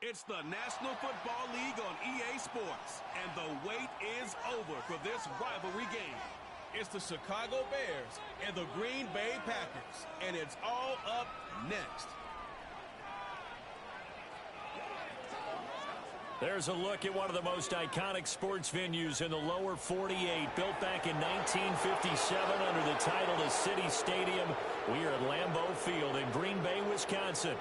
It's the National Football League on EA Sports, and the wait is over for this rivalry game. It's the Chicago Bears and the Green Bay Packers, and it's all up next. There's a look at one of the most iconic sports venues in the lower 48, built back in 1957 under the title of City Stadium. We are at Lambeau Field in Green Bay, Wisconsin.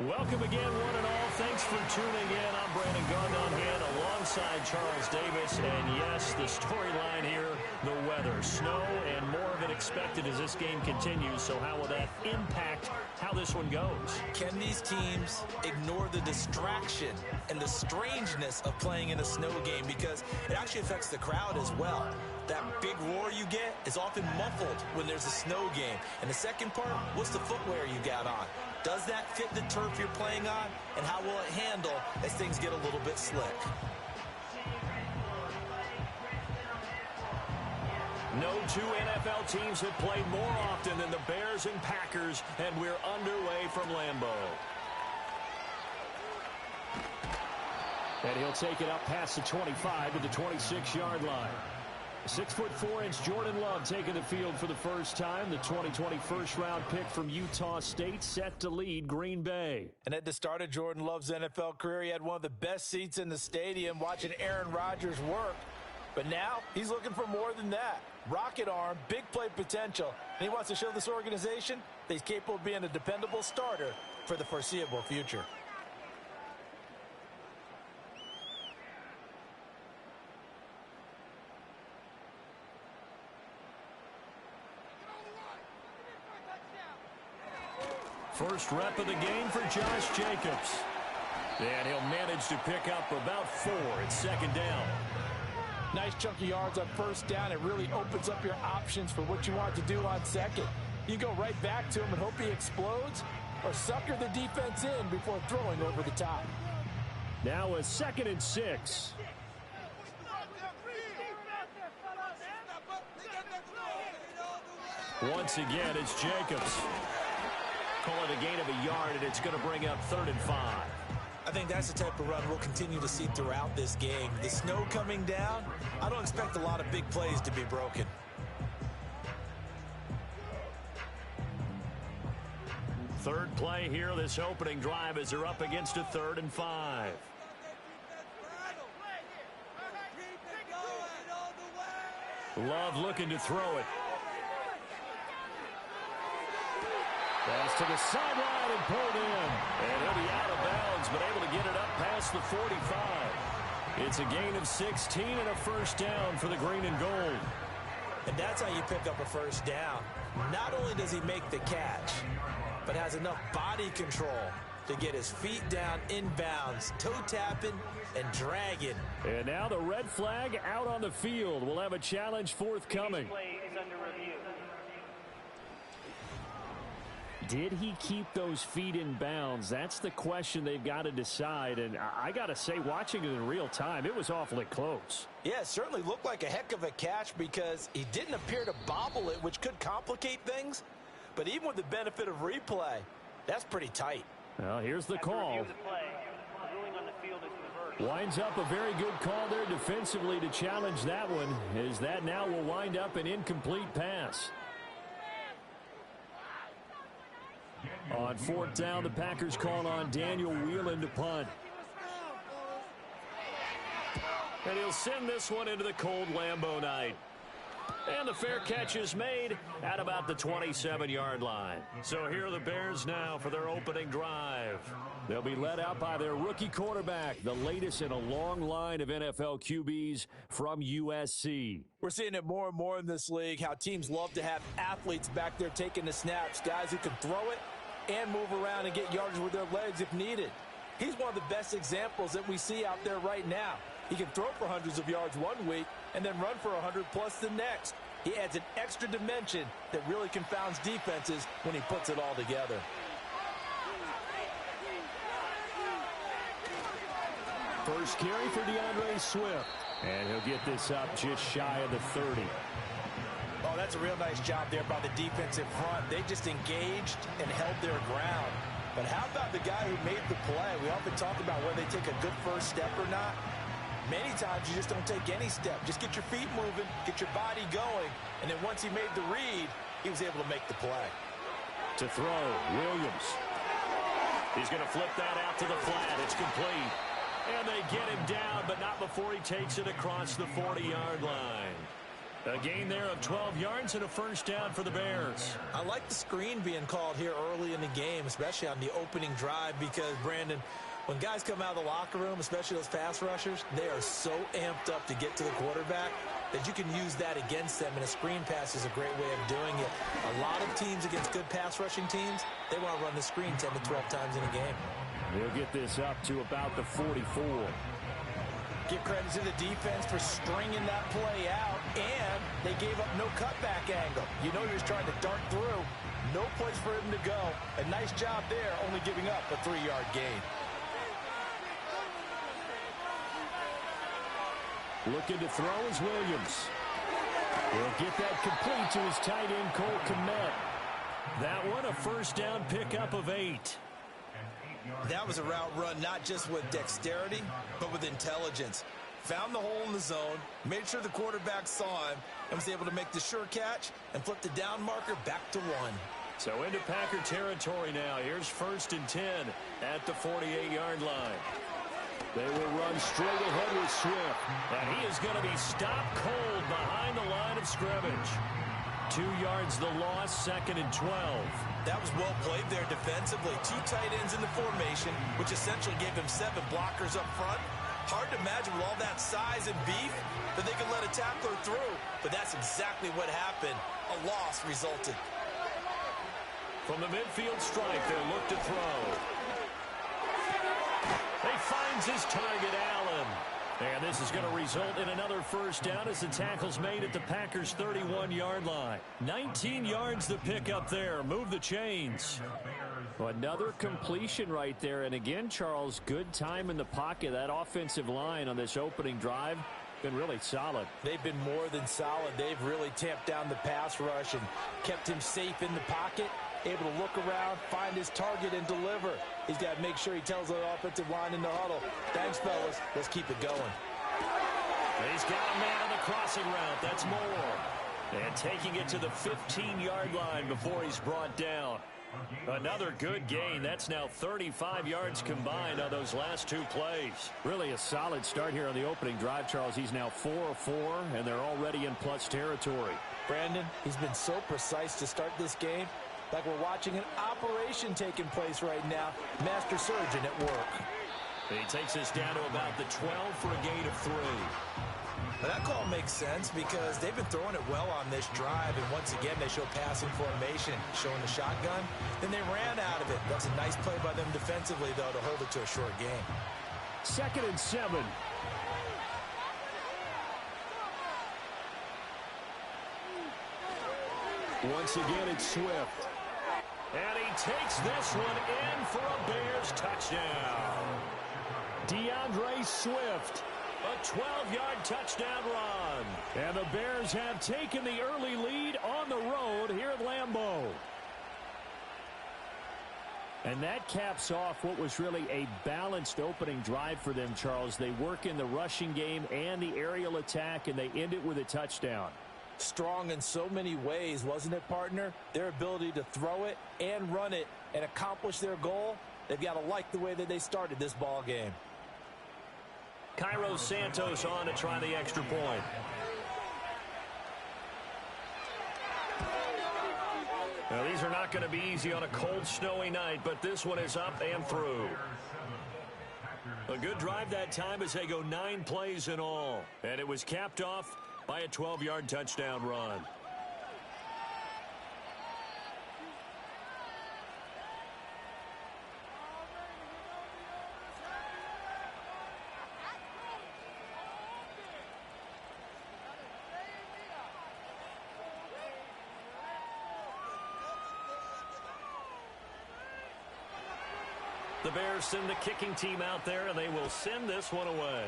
Welcome again, one and all. Thanks for tuning in. I'm Brandon Gaudenhead alongside Charles Davis. And yes, the storyline here, the weather, snow, and more of it expected as this game continues. So how will that impact how this one goes? Can these teams ignore the distraction and the strangeness of playing in a snow game? Because it actually affects the crowd as well. That big roar you get is often muffled when there's a snow game. And the second part, what's the footwear you got on? Does that fit the turf you're playing on? And how will it handle as things get a little bit slick? No two NFL teams have played more often than the Bears and Packers, and we're underway from Lambeau. And he'll take it up past the 25 to the 26-yard line. 6'4" Jordan Love taking the field for the first time. The 2020 first-round pick from Utah State set to lead Green Bay. And at the start of Jordan Love's NFL career, he had one of the best seats in the stadium watching Aaron Rodgers work. But now he's looking for more than that. Rocket arm, big play potential, and he wants to show this organization that he's capable of being a dependable starter for the foreseeable future. First rep of the game for Josh Jacobs. And he'll manage to pick up about 4 at second down. Nice chunky yards on first down. It really opens up your options for what you want to do on second. You go right back to him and hope he explodes, or sucker the defense in before throwing over the top. Now a 2nd and 6. Once again, it's Jacobs. Call it a gain of a yard, and it's going to bring up 3rd and 5. I think that's the type of run we'll continue to see throughout this game. The snow coming down, I don't expect a lot of big plays to be broken. Third play here, this opening drive, as they're up against a 3rd and 5. Love looking to throw it. Pass to the sideline and pulled in. And he'll be out of bounds, but able to get it up past the 45. It's a gain of 16 and a first down for the green and gold. And that's how you pick up a first down. Not only does he make the catch, but has enough body control to get his feet down inbounds, toe tapping and dragging. And now the red flag out on the field. We'll have a challenge forthcoming. Did he keep those feet in bounds? That's the question they've got to decide. And I got to say, watching it in real time, it was awfully close. Yeah, it certainly looked like a heck of a catch because he didn't appear to bobble it, which could complicate things. But even with the benefit of replay, that's pretty tight. Well, here's the call. Winds up a very good call there defensively to challenge that one, as that now will wind up an incomplete pass. On 4th down, the Packers call on Daniel Whelan to punt. And he'll send this one into the cold Lambeau night. And the fair catch is made at about the 27-yard line. So here are the Bears now for their opening drive. They'll be led out by their rookie quarterback, the latest in a long line of NFL QBs from USC. We're seeing it more and more in this league, how teams love to have athletes back there taking the snaps, guys who can throw it and move around and get yardage with their legs if needed. He's one of the best examples that we see out there right now. He can throw for hundreds of yards one week and then run for 100+ the next. He adds an extra dimension that really confounds defenses when he puts it all together. First carry for DeAndre Swift. And he'll get this up just shy of the 30. Oh, that's a real nice job there by the defensive front. They just engaged and held their ground. But how about the guy who made the play? We often talk about whether they take a good first step or not. Many times you just don't take any step. Just get your feet moving, get your body going, and then once he made the read, he was able to make the play. To throw, Williams. He's going to flip that out to the flat. It's complete. And they get him down, but not before he takes it across the 40-yard line. A gain there of 12 yards and a first down for the Bears. I like the screen being called here early in the game, especially on the opening drive, because, Brandon, when guys come out of the locker room, especially those pass rushers, they are so amped up to get to the quarterback that you can use that against them, and a screen pass is a great way of doing it. A lot of teams against good pass rushing teams, they want to run the screen 10 to 12 times in a game. They'll get this up to about the 44. Give credit to the defense for stringing that play out, and they gave up no cutback angle. You know he was trying to dart through. No place for him to go. A nice job there, only giving up a 3-yard gain. Looking to throw is Williams. He'll get that complete to his tight end, Cole Kmet. That one, a first down pickup of 8. That was a route run not just with dexterity, but with intelligence. Found the hole in the zone, made sure the quarterback saw him, and was able to make the sure catch and flip the down marker back to 1. So into Packer territory now. Here's 1st and 10 at the 48-yard line. They will run straight ahead with Swift. And he is going to be stopped cold behind the line of scrimmage. 2 yards the loss, 2nd and 12. That was well played there defensively. 2 tight ends in the formation, which essentially gave him 7 blockers up front. Hard to imagine with all that size and beef that they could let a tackler through. But that's exactly what happened. A loss resulted. From the midfield stripe, they'll look to throw. He finds his target, Allen. And this is going to result in another first down as the tackle's made at the Packers' 31-yard line. 19 yards the pickup there. Move the chains. Another completion right there. And again, Charles, good time in the pocket. That offensive line on this opening drive been really solid. They've been more than solid. They've really tamped down the pass rush and kept him safe in the pocket, able to look around, find his target, and deliver. He's got to make sure he tells the offensive line in the huddle, thanks, fellas. Let's keep it going. He's got a man on the crossing route. That's Moore. And taking it to the 15-yard line before he's brought down. Another good gain. That's now 35 yards combined on those last 2 plays. Really a solid start here on the opening drive, Charles. He's now 4 of 4, and they're already in plus territory. Brandon, he's been so precise to start this game. Like we're watching an operation taking place right now. Master surgeon at work. He takes us down to about the 12 for a gain of 3. But that call makes sense because they've been throwing it well on this drive, and once again they show passing formation, showing the shotgun. Then they ran out of it. That's a nice play by them defensively, though, to hold it to a short game. 2nd and 7. Once again, it's Swift. And he takes this one in for a Bears touchdown. DeAndre Swift, a 12-yard touchdown run. And the Bears have taken the early lead on the road here at Lambeau. And that caps off what was really a balanced opening drive for them, Charles. They work in the rushing game and the aerial attack, and they end it with a touchdown. Strong in so many ways, wasn't it, partner? Their ability to throw it and run it and accomplish their goal, they've got to like the way that they started this ball game. Cairo Santos on to try the extra point. Now, these are not going to be easy on a cold, snowy night, but this one is up and through. A good drive that time as they go 9 plays in all. And it was capped off by a 12-yard touchdown run. The Bears send the kicking team out there, and they will send this one away.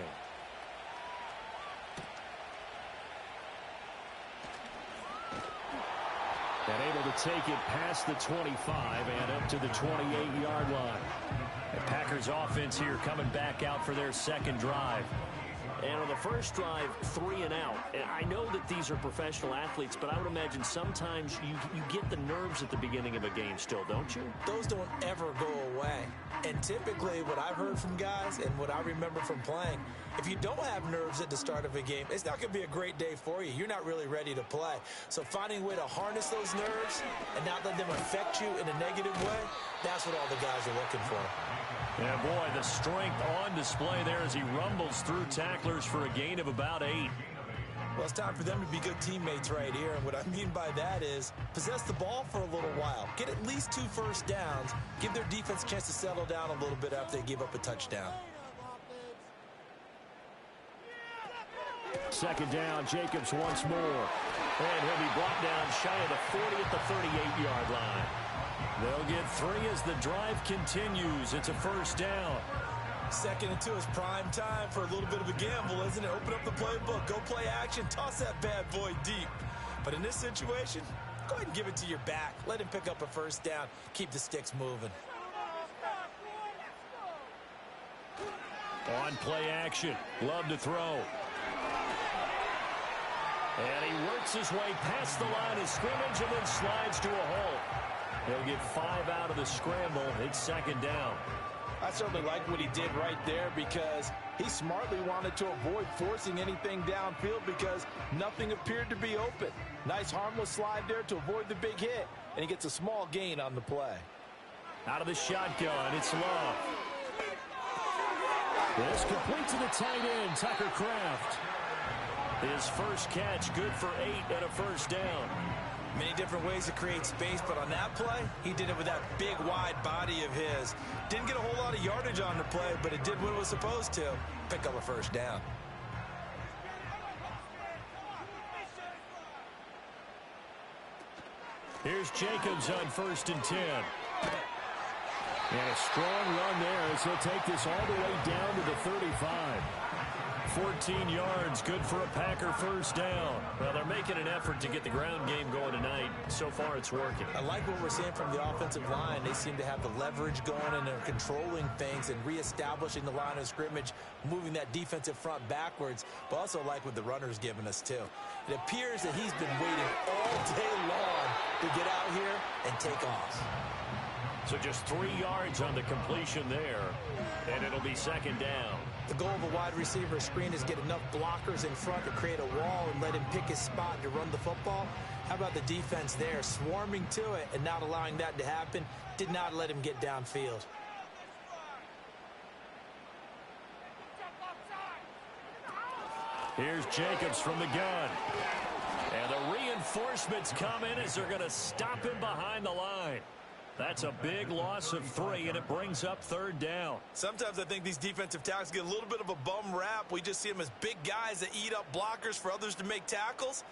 And able to take it past the 25 and up to the 28-yard line. The Packers offense here coming back out for their second drive. And on the first drive, 3 and out. And I know that these are professional athletes, but I would imagine sometimes you get the nerves at the beginning of a game still, don't you? Those don't ever go away. And typically what I've heard from guys and what I remember from playing, if you don't have nerves at the start of a game, it's not going to be a great day for you. You're not really ready to play. So finding a way to harness those nerves and not let them affect you in a negative way, that's what all the guys are looking for. Yeah, boy, the strength on display there as he rumbles through tacklers for a gain of about 8. Well, it's time for them to be good teammates right here. And what I mean by that is possess the ball for a little while. Get at least 2 first downs. Give their defense a chance to settle down a little bit after they give up a touchdown. Second down, Jacobs once more. And he'll be brought down shy of the 40 at the 38-yard line. They'll get 3 as the drive continues. It's a first down. 2nd and 2 is prime time for a little bit of a gamble, isn't it? Open up the playbook, go play action, toss that bad boy deep. But in this situation, go ahead and give it to your back. Let him pick up a first down. Keep the sticks moving. On play action, love to throw. And he works his way past the line of scrimmage and then slides to a hole. He'll get 5 out of the scramble. It's second down. I certainly like what he did right there because he smartly wanted to avoid forcing anything downfield because nothing appeared to be open. Nice harmless slide there to avoid the big hit, and he gets a small gain on the play. Out of the shotgun, it's Love. This complete to the tight end, Tucker Kraft. His first catch, good for 8 and a first down. Many different ways to create space, but on that play, he did it with that big, wide body of his. Didn't get a whole lot of yardage on the play, but it did what it was supposed to. Pick up a first down. Here's Jacobs on 1st and 10. And a strong run there as he'll take this all the way down to the 35. 14 yards, good for a Packer first down. Well, they're making an effort to get the ground game going tonight. So far, it's working. I like what we're seeing from the offensive line. They seem to have the leverage going, and they're controlling things and reestablishing the line of scrimmage, moving that defensive front backwards, but also like what the runner's giving us, too. It appears that he's been waiting all day long to get out here and take off. So just 3 yards on the completion there, and it'll be second down. The goal of a wide receiver screen is get enough blockers in front to create a wall and let him pick his spot to run the football. How about the defense there, swarming to it and not allowing that to happen? Did not let him get downfield. Here's Jacobs from the gun. And the reinforcements come in as they're going to stop him behind the line. That's a big loss of 3, and it brings up 3rd down. Sometimes I think these defensive tackles get a little bit of a bum rap. We just see them as big guys that eat up blockers for others to make tackles.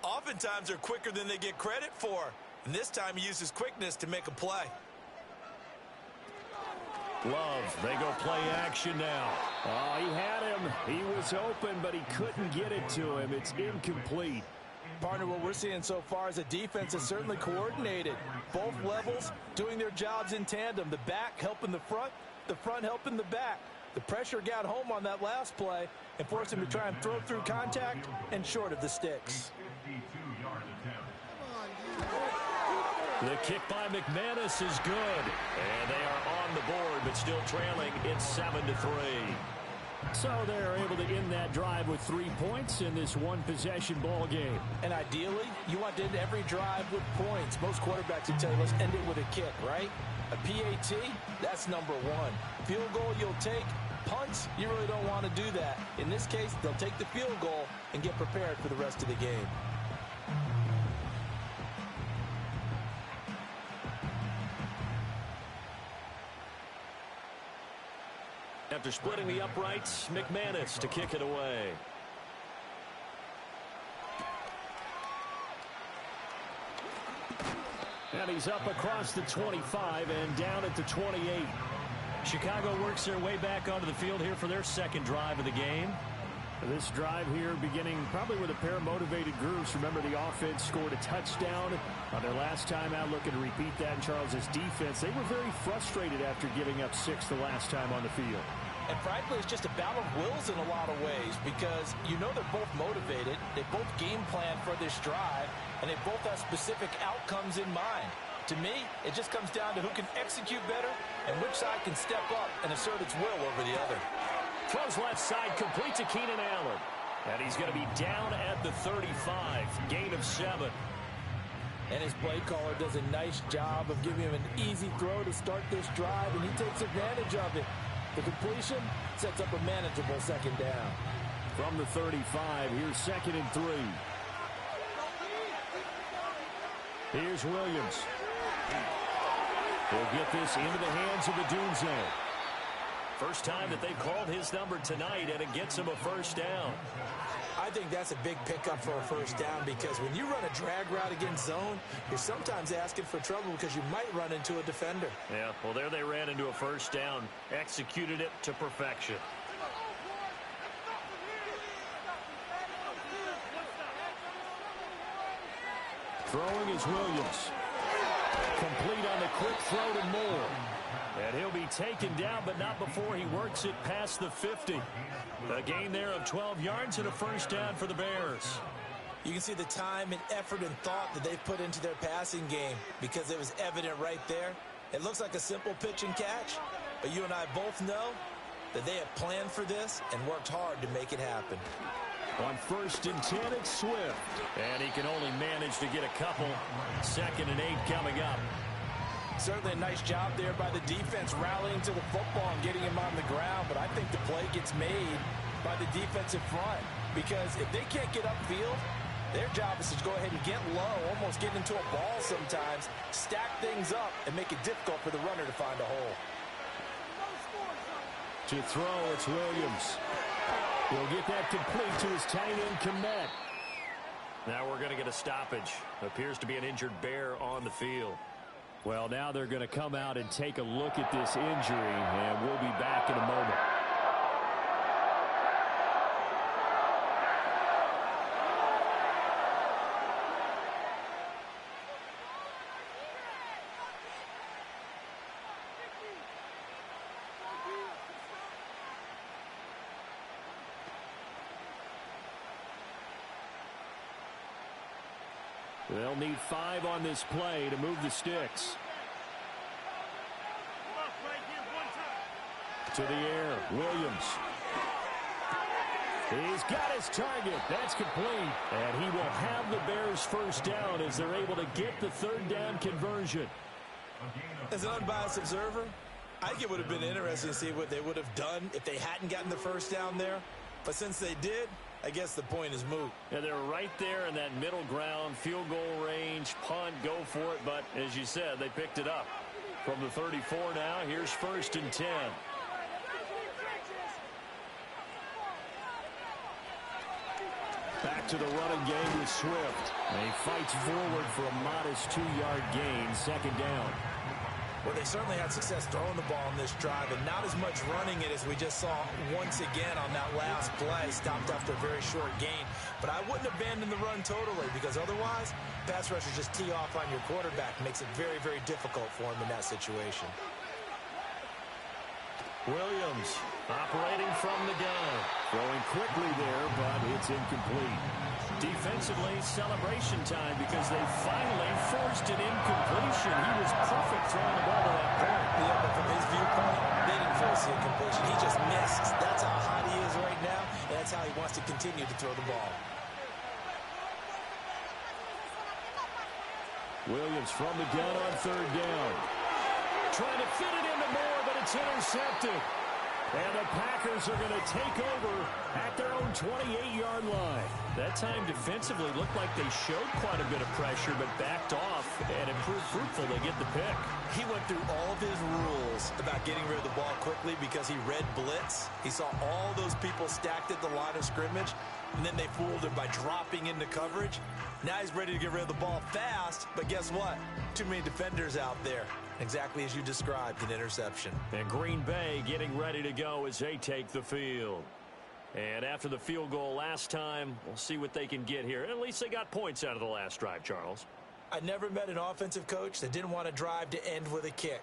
Oftentimes they're quicker than they get credit for. And this time he uses quickness to make a play. Love, they go play action now. Oh, he had him. He was open, but he couldn't get it to him. It's incomplete. Partner, what we're seeing so far is a defense that's certainly coordinated. Both levels doing their jobs in tandem. The back helping the front helping the back. The pressure got home on that last play and forced him to try and throw through contact and short of the sticks. The kick by McManus is good. And they are on the board, but still trailing. It's 7-3. So they're able to end that drive with 3 points in this one-possession ball game. And ideally, you want to end every drive with points. Most quarterbacks will tell you, let's end it with a kick, right? A PAT, that's number 1. Field goal, you'll take. Punts, you really don't want to do that. In this case, they'll take the field goal and get prepared for the rest of the game. After splitting the uprights, McManus to kick it away. And he's up across the 25 and down at the 28. Chicago works their way back onto the field here for their second drive of the game. This drive here beginning probably with a pair of motivated groups. Remember, the offense scored a touchdown on their last time out. Looking to repeat that in Charles' defense. They were very frustrated after giving up 6 the last time on the field. And frankly, it's just a battle of wills in a lot of ways because you know they're both motivated. They both game plan for this drive, and they both have specific outcomes in mind. To me, it just comes down to who can execute better and which side can step up and assert its will over the other. Throws left side, complete to Keenan Allen. And he's going to be down at the 35, gain of 7. And his play caller does a nice job of giving him an easy throw to start this drive, and he takes advantage of it. The completion sets up a manageable second down. From the 35, here's 2nd and 3. Here's Williams. He'll get this into the hands of the Doom Zone. First time that they've called his number tonight, and it gets him a first down. I think that's a big pickup for a first down because when you run a drag route against zone, you're sometimes asking for trouble because you might run into a defender. Yeah, well, there they ran into a first down, executed it to perfection. Throwing is Williams. Complete on the quick throw to Moore. And he'll be taken down, but not before he works it past the 50. A gain there of 12 yards and a first down for the Bears. You can see the time and effort and thought that they've put into their passing game because it was evident right there. It looks like a simple pitch and catch, but you and I both know that they have planned for this and worked hard to make it happen. On 1st and 10, it's Swift. And he can only manage to get a couple. 2nd and 8 coming up. Certainly a nice job there by the defense rallying to the football and getting him on the ground, but I think the play gets made by the defensive front because if they can't get upfield, their job is to go ahead and get low, almost get into a ball sometimes, stack things up, and make it difficult for the runner to find a hole. To throw, it's Williams. He'll get that complete to his tight end, Komet. Now we're going to get a stoppage. Appears to be an injured Bear on the field. Well, now they're going to come out and take a look at this injury, and we'll be back in a moment. They'll need 5 on this play to move the sticks. To the air, Williams. He's got his target. That's complete. And he will have the Bears first down as they're able to get the 3rd down conversion. As an unbiased observer, I think it would have been interesting to see what they would have done if they hadn't gotten the first down there. But since they did, I guess the point is moot. Yeah, they're right there in that middle ground, field goal range, punt, go for it. But as you said, they picked it up. From the 34 now, here's 1st and 10. Back to the running game with Swift. And he fights forward for a modest 2-yard gain, 2nd down. Well, they certainly had success throwing the ball on this drive, and not as much running it as we just saw once again on that last play. Stopped after a very short gain. But I wouldn't abandon the run totally because otherwise, pass rushers just tee off on your quarterback. Makes it very, very difficult for him in that situation. Williams operating from the gun. Throwing quickly there, but it's incomplete. Defensively, celebration time because they finally forced an incompletion. He was perfect throwing the ball to that point. Yeah, but from his viewpoint, they didn't force the incompletion. He just missed. That's how hot he is right now, and that's how he wants to continue to throw the ball. Williams from the gun on 3rd down. Trying to fit it into Moore, but it's intercepted. And the Packers are going to take over at their own 28-yard line. That time defensively looked like they showed quite a bit of pressure, but backed off, and it proved fruitful. They get the pick. He went through all of his rules about getting rid of the ball quickly because he read blitz. He saw all those people stacked at the line of scrimmage, and then they fooled him by dropping into coverage. Now he's ready to get rid of the ball fast, but guess what? Too many defenders out there. Exactly as you described, an interception. And Green Bay getting ready to go as they take the field. And after the field goal last time, we'll see what they can get here. At least they got points out of the last drive, Charles. I never met an offensive coach that didn't want to drive to end with a kick.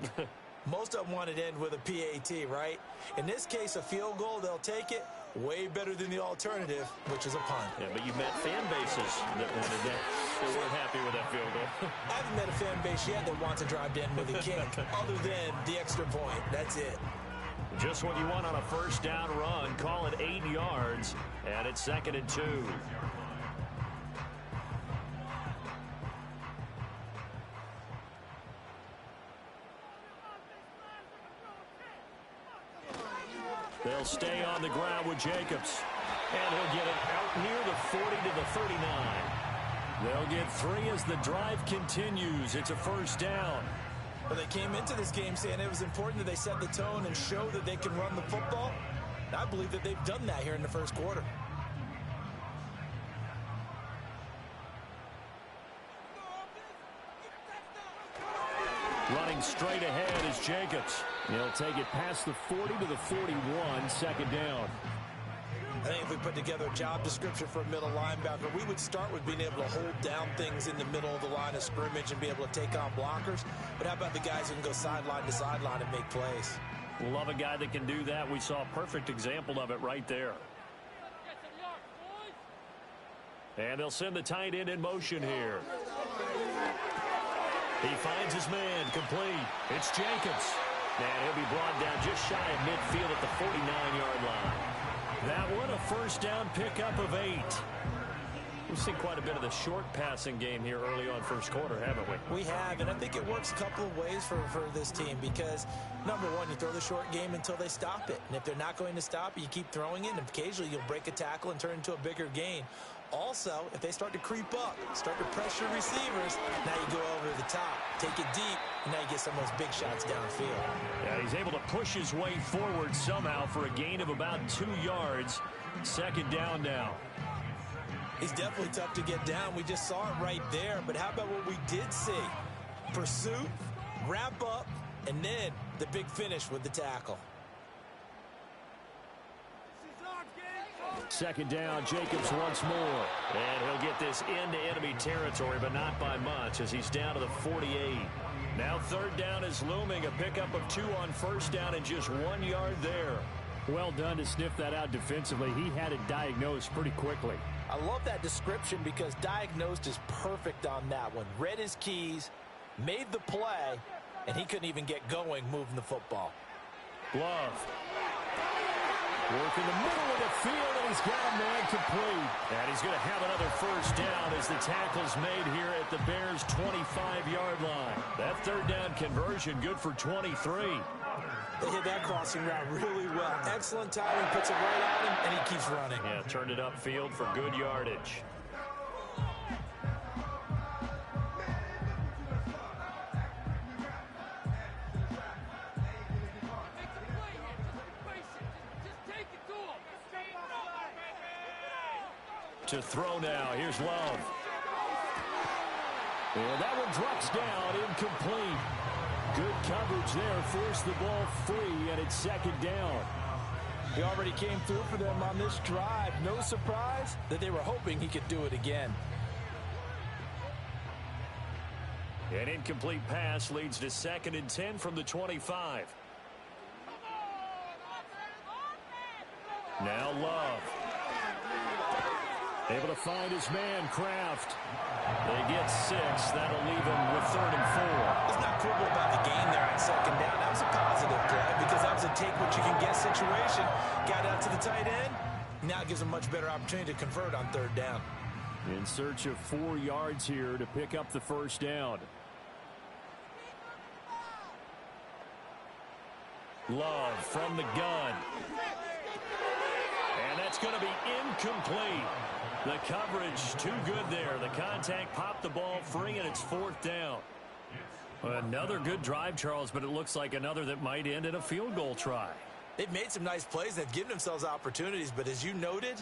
Most of them wanted to end with a PAT, right? In this case, a field goal, they'll take it. Way better than the alternative, which is a punt. Yeah, but you've met fan bases that wanted that. They weren't happy with that field goal. I haven't met a fan base yet that wants to drive to end with a kick, other than the extra point. That's it. Just what you want on a first down run. Call it 8 yards, and it's 2nd and 2. They'll stay on the ground with Jacobs. And he'll get it out near the 40 to the 39. They'll get 3 as the drive continues. It's a first down. Well, they came into this game saying it was important that they set the tone and show that they can run the football. I believe that they've done that here in the first quarter. Running straight ahead is Jacobs. He'll take it past the 40 to the 41, second down. I think if we put together a job description for a middle linebacker, we would start with being able to hold down things in the middle of the line of scrimmage and be able to take on blockers. But how about the guys who can go sideline to sideline and make plays? Love a guy that can do that. We saw a perfect example of it right there. And they'll send the tight end in motion here. He finds his man, complete. It's Jacobs. And he'll be brought down just shy of midfield at the 49-yard line. That one, a first down pickup of 8. We've seen quite a bit of the short passing game here early on first quarter, haven't we? We have, and I think it works a couple of ways for this team because, number one, you throw the short game until they stop it. And if they're not going to stop it, you keep throwing it, and occasionally you'll break a tackle and turn it into a bigger gain. Also, if they start to creep up, start to pressure receivers, now you go over the top, take it deep, and now you get some of those big shots downfield. Yeah, he's able to push his way forward somehow for a gain of about 2 yards. Second down now. He's definitely tough to get down. We just saw it right there. But how about what we did see? Pursuit, wrap up, and then the big finish with the tackle. Second down, Jacobs once more. And he'll get this into enemy territory, but not by much as he's down to the 48. Now third down is looming. A pickup of 2 on first down and just 1 yard there. Well done to sniff that out defensively. He had it diagnosed pretty quickly. I love that description because diagnosed is perfect on that one. Read his keys, made the play, and he couldn't even get going moving the football. Glove. Work in the middle of the field, and he's got a man complete. And he's going to have another first down as the tackle's made here at the Bears' 25-yard line. That third down conversion good for 23. They hit that crossing route really well. Excellent timing, puts it right on him, and he keeps running. Yeah, turned it upfield for good yardage. To throw now. Here's Love. And that one drops down, incomplete. Good coverage there. Forced the ball free, and it's second down. He already came through for them on this drive. No surprise that they were hoping he could do it again. An incomplete pass leads to 2nd and 10 from the 25. Now Love. Able to find his man, Kraft. They get 6. That'll leave him with 3rd and 4. Let's not quibble about the gain there on second down. That was a positive play because that was a take-what-you-can-get situation. Got out to the tight end. Now it gives him a much better opportunity to convert on third down. In search of 4 yards here to pick up the first down. Love from the gun. And that's going to be incomplete. The coverage too good there. The contact popped the ball free, and it's 4th down. Another good drive, Charles, but it looks like another that might end in a field goal try. They've made some nice plays. They've given themselves opportunities, but as you noted,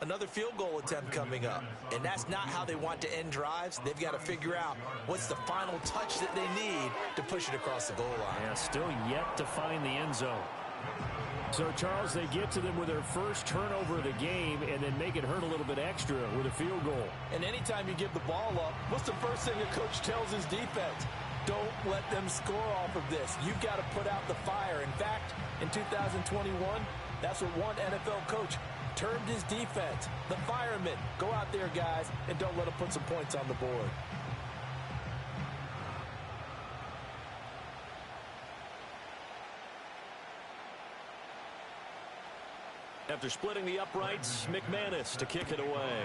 another field goal attempt coming up. And that's not how they want to end drives. They've got to figure out what's the final touch that they need to push it across the goal line. Yeah, still yet to find the end zone. So, Charles, they get to them with their first turnover of the game and then make it hurt a little bit extra with a field goal. And anytime you give the ball up, what's the first thing a coach tells his defense? Don't let them score off of this. You've got to put out the fire. In fact, in 2021, that's what one NFL coach termed his defense. The firemen. Go out there, guys, and don't let them put some points on the board. After splitting the uprights, McManus to kick it away.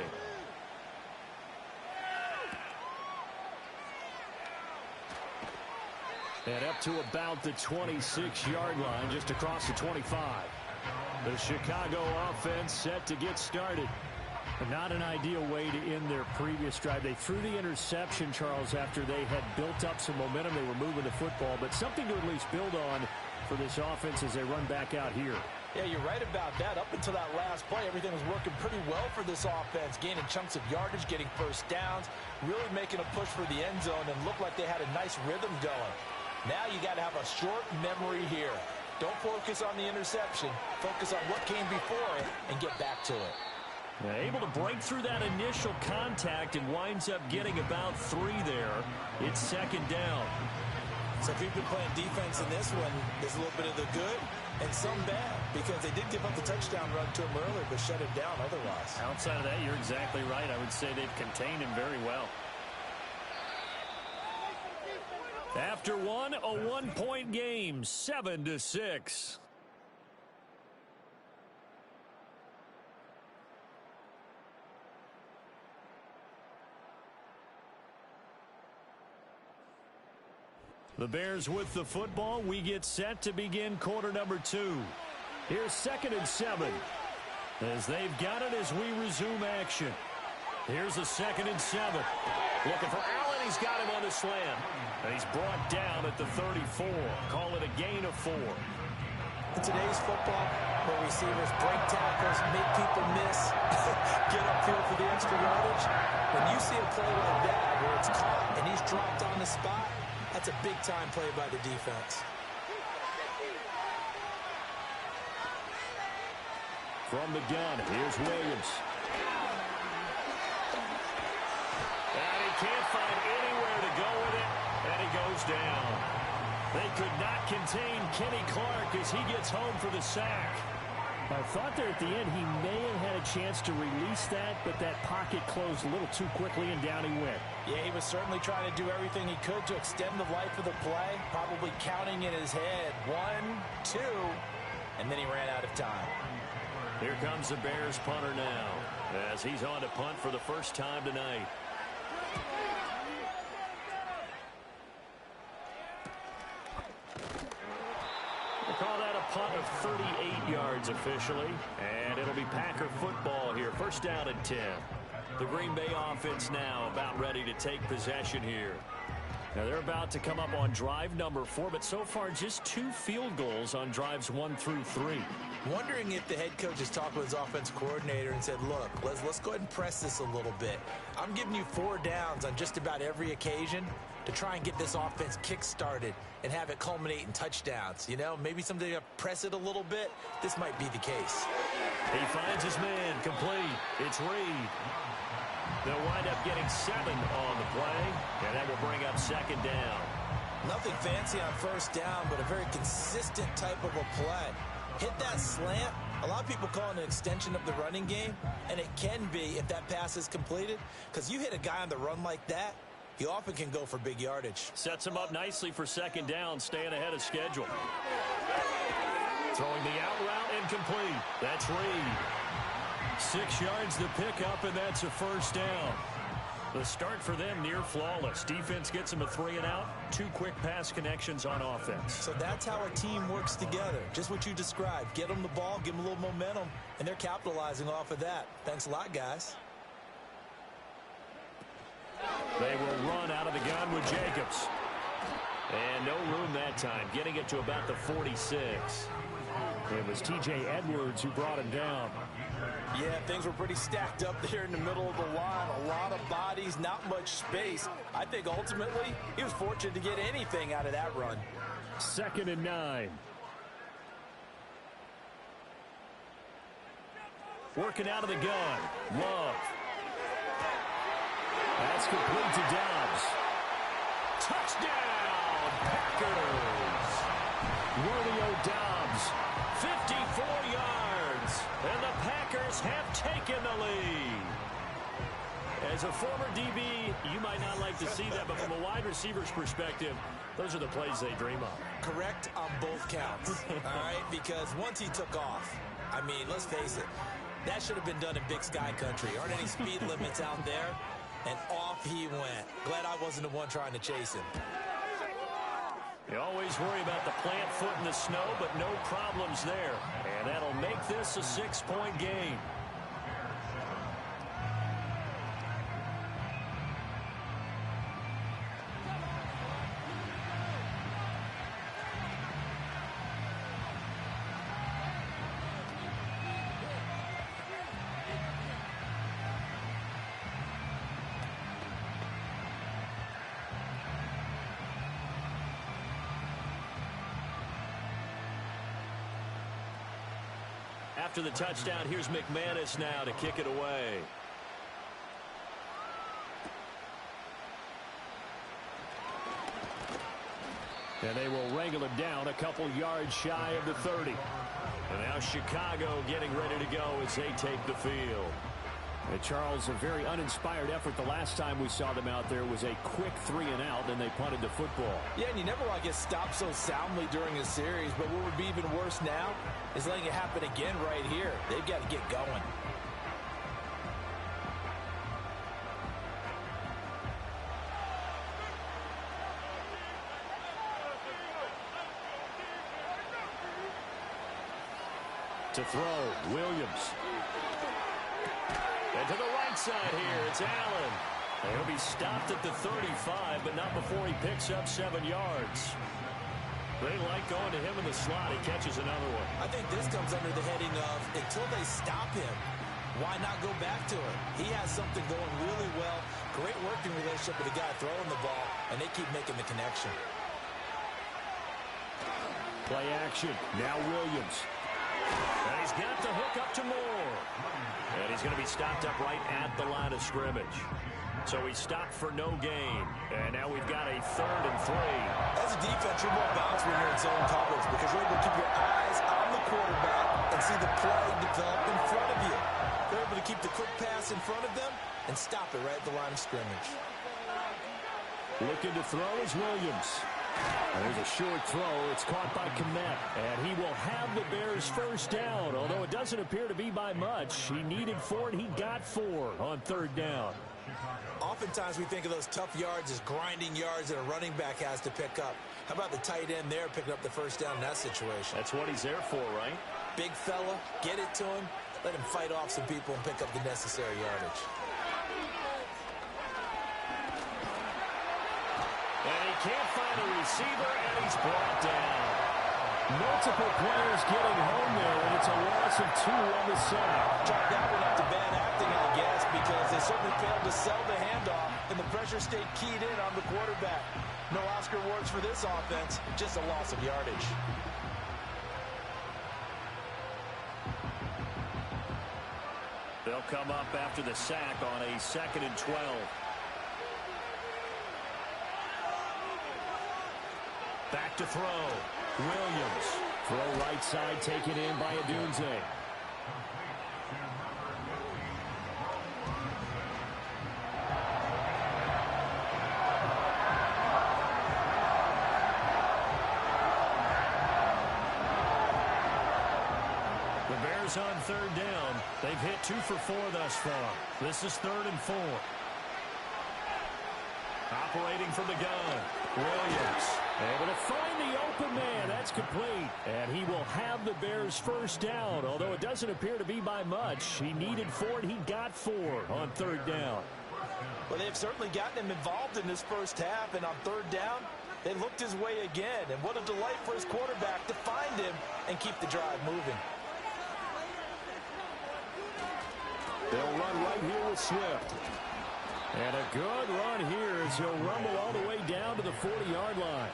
And up to about the 26-yard line, just across the 25. The Chicago offense set to get started. Not an ideal way to end their previous drive. They threw the interception, Charles, after they had built up some momentum. They were moving the football, but something to at least build on for this offense as they run back out here. Yeah, you're right about that. Up until that last play, everything was working pretty well for this offense, gaining chunks of yardage, getting first downs, really making a push for the end zone, and looked like they had a nice rhythm going. Now you got to have a short memory here. Don't focus on the interception. Focus on what came before it and get back to it. Able to break through that initial contact and winds up getting about 3 there. It's second down. So if you've been playing defense in this one, there's a little bit of the good and some bad, because they did give up the touchdown run to him earlier, but shut it down otherwise. Outside of that, you're exactly right. I would say they've contained him very well. After one, a one-point game, 7-6. The Bears with the football. We get set to begin quarter number 2. Here's 2nd and 7. As they've got it as we resume action. Here's a 2nd and 7. Looking for Allen. He's got him on the slam. And he's brought down at the 34. Call it a gain of 4. In today's football, where receivers break tackles, make people miss, get upfield for the extra yardage, when you see a play like that where it's caught and he's dropped on the spot, that's a big-time play by the defense. From the gun, here's Williams. And he can't find anywhere to go with it, and he goes down. They could not contain Kenny Clark as he gets home for the sack. I thought there at the end he may have had a chance to release that, but that pocket closed a little too quickly and down he went. Yeah, he was certainly trying to do everything he could to extend the life of the play, probably counting in his head 1, 2, and then he ran out of time. Here comes the Bears punter now as he's on to punt for the first time tonight. We'll call that a punt of 38 yards officially, and it'll be Packer football here. First down and 10. The Green Bay offense now about ready to take possession here. Now they're about to come up on drive number 4, but so far just 2 field goals on drives 1 through 3. Wondering if the head coach has talked with his offense coordinator and said, look, let's go ahead and press this a little bit. I'm giving you 4 downs on just about every occasion to try and get this offense kick-started and have it culminate in touchdowns. You know, maybe someday you press it a little bit. This might be the case. He finds his man complete. It's Reed. They'll wind up getting 7 on the play, and that will bring up second down. Nothing fancy on first down, but a very consistent type of a play. Hit that slant. A lot of people call it an extension of the running game, and it can be if that pass is completed, because you hit a guy on the run like that, he often can go for big yardage. Sets him up nicely for second down, staying ahead of schedule. Throwing the out route incomplete. That's Reed. 6 yards to pick up, and that's a first down. The start for them near flawless. Defense gets them a 3 and out. 2 quick pass connections on offense. So that's how a team works together. Just what you described. Get them the ball, give them a little momentum, and they're capitalizing off of that. Thanks a lot, guys. They will run out of the gun with Jacobs. And no room that time, getting it to about the 46. It was T.J. Edwards who brought him down. Yeah, things were pretty stacked up there in the middle of the line. A lot of bodies, not much space. I think ultimately he was fortunate to get anything out of that run. 2nd and 9. Working out of the gun. Love. That's complete to Dobbs. Touchdown, Packers. Romeo Dobbs, 54 yards. And the Packers have taken the lead. As a former DB, you might not like to see that, but from a wide receiver's perspective, those are the plays they dream of. Correct on both counts, all right? Because once he took off, I mean, let's face it, that should have been done in Big Sky Country. Aren't any speed limits out there? And off he went. Glad I wasn't the one trying to chase him. You always worry about the plant foot in the snow, but no problems there. And that'll make this a 6-point game. After the touchdown, here's McManus now to kick it away. And they will wrangle him down a couple yards shy of the 30. And now Chicago getting ready to go as they take the field. And Charles, a very uninspired effort the last time we saw them out there was a quick 3-and-out, and they punted the football. Yeah, and you never want to get stopped so soundly during a series, but what would be even worse now is letting it happen again right here. They've got to get going. To throw, Williams. And to the right side here, it's Allen. He'll be stopped at the 35, but not before he picks up 7 yards. They like going to him in the slot. He catches another one. I think this comes under the heading of until they stop him, why not go back to it? He has something going really well. Great working relationship with the guy throwing the ball, and they keep making the connection. Play action. Now Williams. And he's got the hook up to Moore. And he's going to be stopped up right at the line of scrimmage. So he stopped for no gain. And now we've got a 3rd and 3. As a defense, you're more balanced when you're in zone coverage because you're able to keep your eyes on the quarterback and see the play develop in front of you. They're able to keep the quick pass in front of them and stop it right at the line of scrimmage. Looking to throw is Williams. There's a short throw. It's caught by Kmet. And he will have the Bears first down, although it doesn't appear to be by much. He needed 4, and he got 4 on 3rd down. Oftentimes we think of those tough yards as grinding yards that a running back has to pick up. How about the tight end there picking up the first down in that situation? That's what he's there for, right? Big fella, get it to him, let him fight off some people and pick up the necessary yardage. And he can't find a receiver, and he's brought down. Multiple players getting home there, and it's a loss of 2 on the sack. Chalk that one up to bad acting, I guess, because they certainly failed to sell the handoff, and the pressure stayed keyed in on the quarterback. No Oscar awards for this offense, just a loss of yardage. They'll come up after the sack on a 2nd and 12. Back to throw. Williams. Throw right side, taken in by Adunze. The Bears on 3rd down. They've hit 2 for 4 thus far. This is 3rd and 4. Operating from the gun. Williams. Able to find the open man. That's complete. And he will have the Bears first down, although it doesn't appear to be by much. He needed 4, and he got 4 on 3rd down. Well, they've certainly gotten him involved in this first half, and on 3rd down, they looked his way again. And what a delight for his quarterback to find him and keep the drive moving. They'll run right here with Swift. And a good run here as he'll rumble all the way down to the 40-yard line.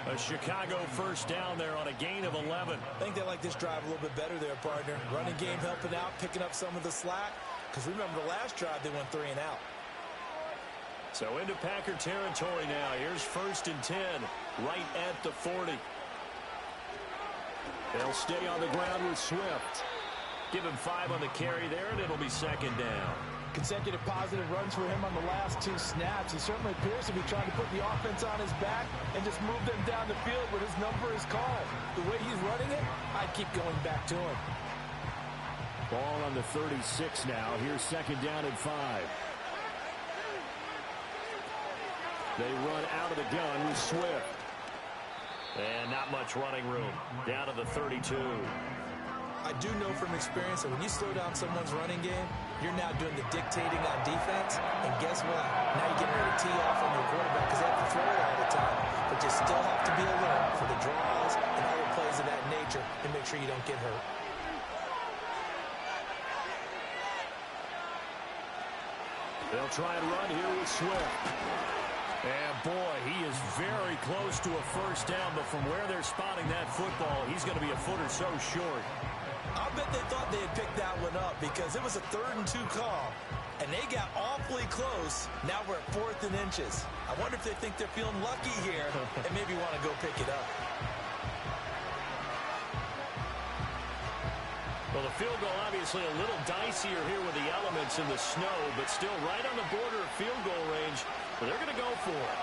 A Chicago first down there on a gain of 11. I think they like this drive a little bit better there, partner. Running game helping out, picking up some of the slack. Because remember the last drive, they went 3 and out. So into Packer territory now. Here's 1st and 10, right at the 40. They'll stay on the ground with Swift. Give him 5 on the carry there, and it'll be 2nd down. Consecutive positive runs for him on the last 2 snaps. He certainly appears to be trying to put the offense on his back and just move them down the field when his number is called. The way he's running it, I'd keep going back to him. Ball on the 36 now. Here's 2nd down and 5. They run out of the gun with Swift. And not much running room. Down to the 32. I do know from experience that when you slow down someone's running game, you're now doing the dictating on defense. And guess what? Now you're getting ready to tee off on your quarterback because they have to throw it all the time. But you still have to be alert for the draws and other plays of that nature and make sure you don't get hurt. They'll try and run here with Swift. And boy, he is very close to a first down, but from where they're spotting that football, he's going to be a foot or so short. I bet they thought they had picked that one up because it was a 3rd and 2 call, and they got awfully close. Now we're at 4th and inches. I wonder if they think they're feeling lucky here and maybe want to go pick it up. Well, the field goal obviously a little dicier here with the elements in the snow, but still right on the border of field goal range. But they're going to go for it.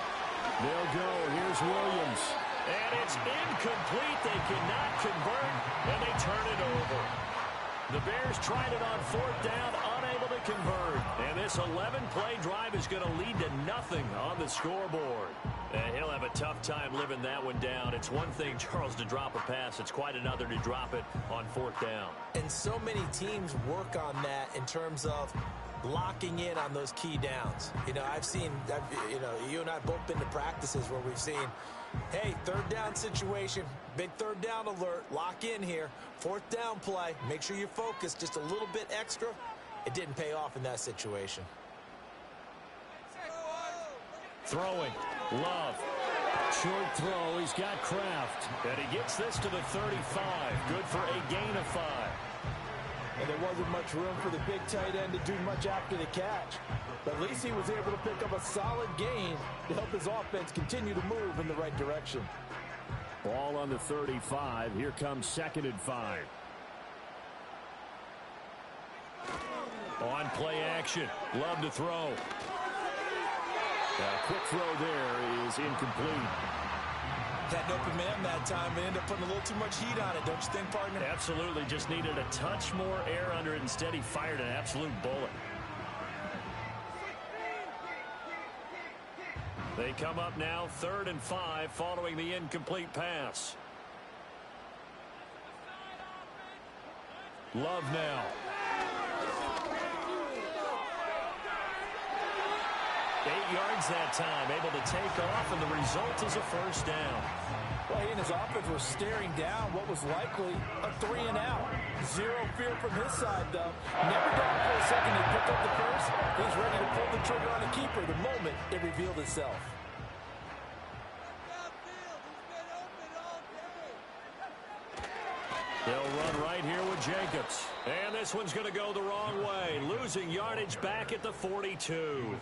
They'll go. Here's Williams. And it's incomplete. They cannot convert, and they turn it over. The Bears tried it on 4th down, unable to convert. And this 11-play drive is going to lead to nothing on the scoreboard. And he'll have a tough time living that one down. It's one thing, Charles, to drop a pass. It's quite another to drop it on 4th down. And so many teams work on that in terms of locking in on those key downs. You know, you and I have both been to practices where we've seen, hey, 3rd down situation, big 3rd down alert, lock in here, 4th down play, make sure you're focused just a little bit extra. It didn't pay off in that situation. Throwing, Love. Short throw, he's got Kraft. And he gets this to the 35, good for a gain of 5. And there wasn't much room for the big tight end to do much after the catch. But at least he was able to pick up a solid gain to help his offense continue to move in the right direction. Ball on the 35. Here comes 2nd and 5. On play action. Love to throw. A quick throw there is incomplete. Had an open man that time and ended up putting a little too much heat on it, don't you think, partner? Absolutely. Just needed a touch more air under it. Instead, he fired an absolute bullet. They come up now 3rd and 5 following the incomplete pass. Love now. 8 yards that time, able to take off, and the result is a first down. Well, he and his offense were staring down what was likely a 3 and out. Zero fear from his side, though. Never down for a second to pick up the first. He's ready to pull the trigger on a keeper the moment it revealed itself. They'll run right here with Jacobs. And this one's going to go the wrong way. Losing yardage back at the 42.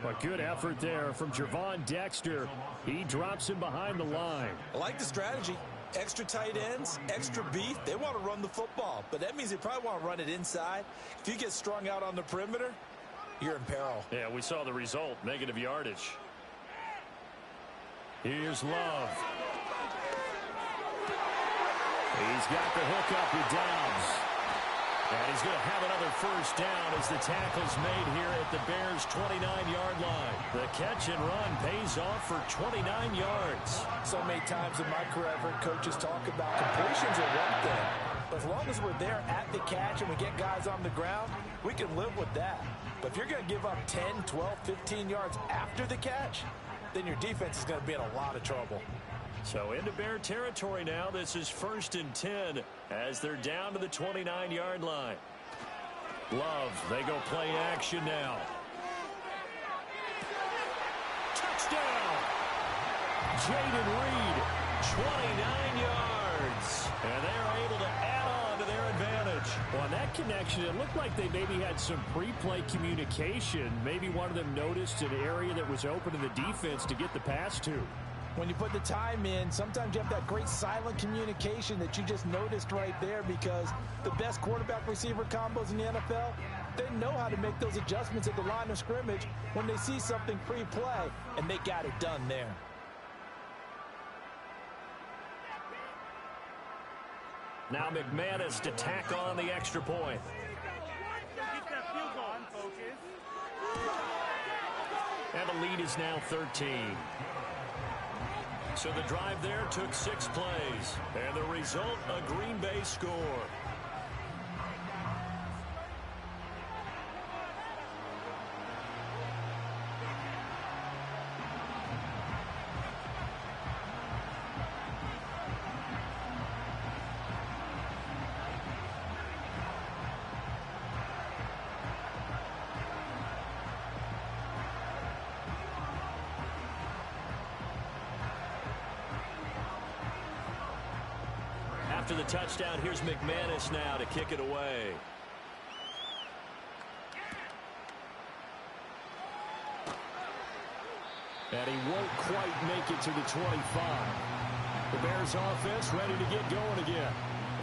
A good effort there from Javon Dexter. He drops him behind the line. I like the strategy. Extra tight ends, extra beef. They want to run the football, but that means they probably want to run it inside. If you get strung out on the perimeter, you're in peril. Yeah, we saw the result. Negative yardage. Here's Love. He's got the hook up with Dobbs. And he's going to have another first down as the tackle's made here at the Bears' 29-yard line. The catch and run pays off for 29 yards. So many times in my career, I've heard coaches talk about completions are one thing. But as long as we're there at the catch and we get guys on the ground, we can live with that. But if you're going to give up 10, 12, 15 yards after the catch, then your defense is going to be in a lot of trouble. So into Bear territory now. This is 1st and 10 as they're down to the 29-yard line. Love, they go play action now. Touchdown! Jaden Reed, 29 yards. And they are able to add on to their advantage. Well, on that connection, it looked like they maybe had some pre-play communication. Maybe one of them noticed an area that was open in the defense to get the pass to. When you put the time in, sometimes you have that great silent communication that you just noticed right there, because the best quarterback-receiver combos in the NFL, they know how to make those adjustments at the line of scrimmage when they see something pre-play, and they got it done there. Now McManus to tack on the extra point. And the lead is now 13. So the drive there took 6 plays. And the result, a Green Bay score. After the touchdown, here's McManus now to kick it away. And he won't quite make it to the 25. The Bears offense ready to get going again.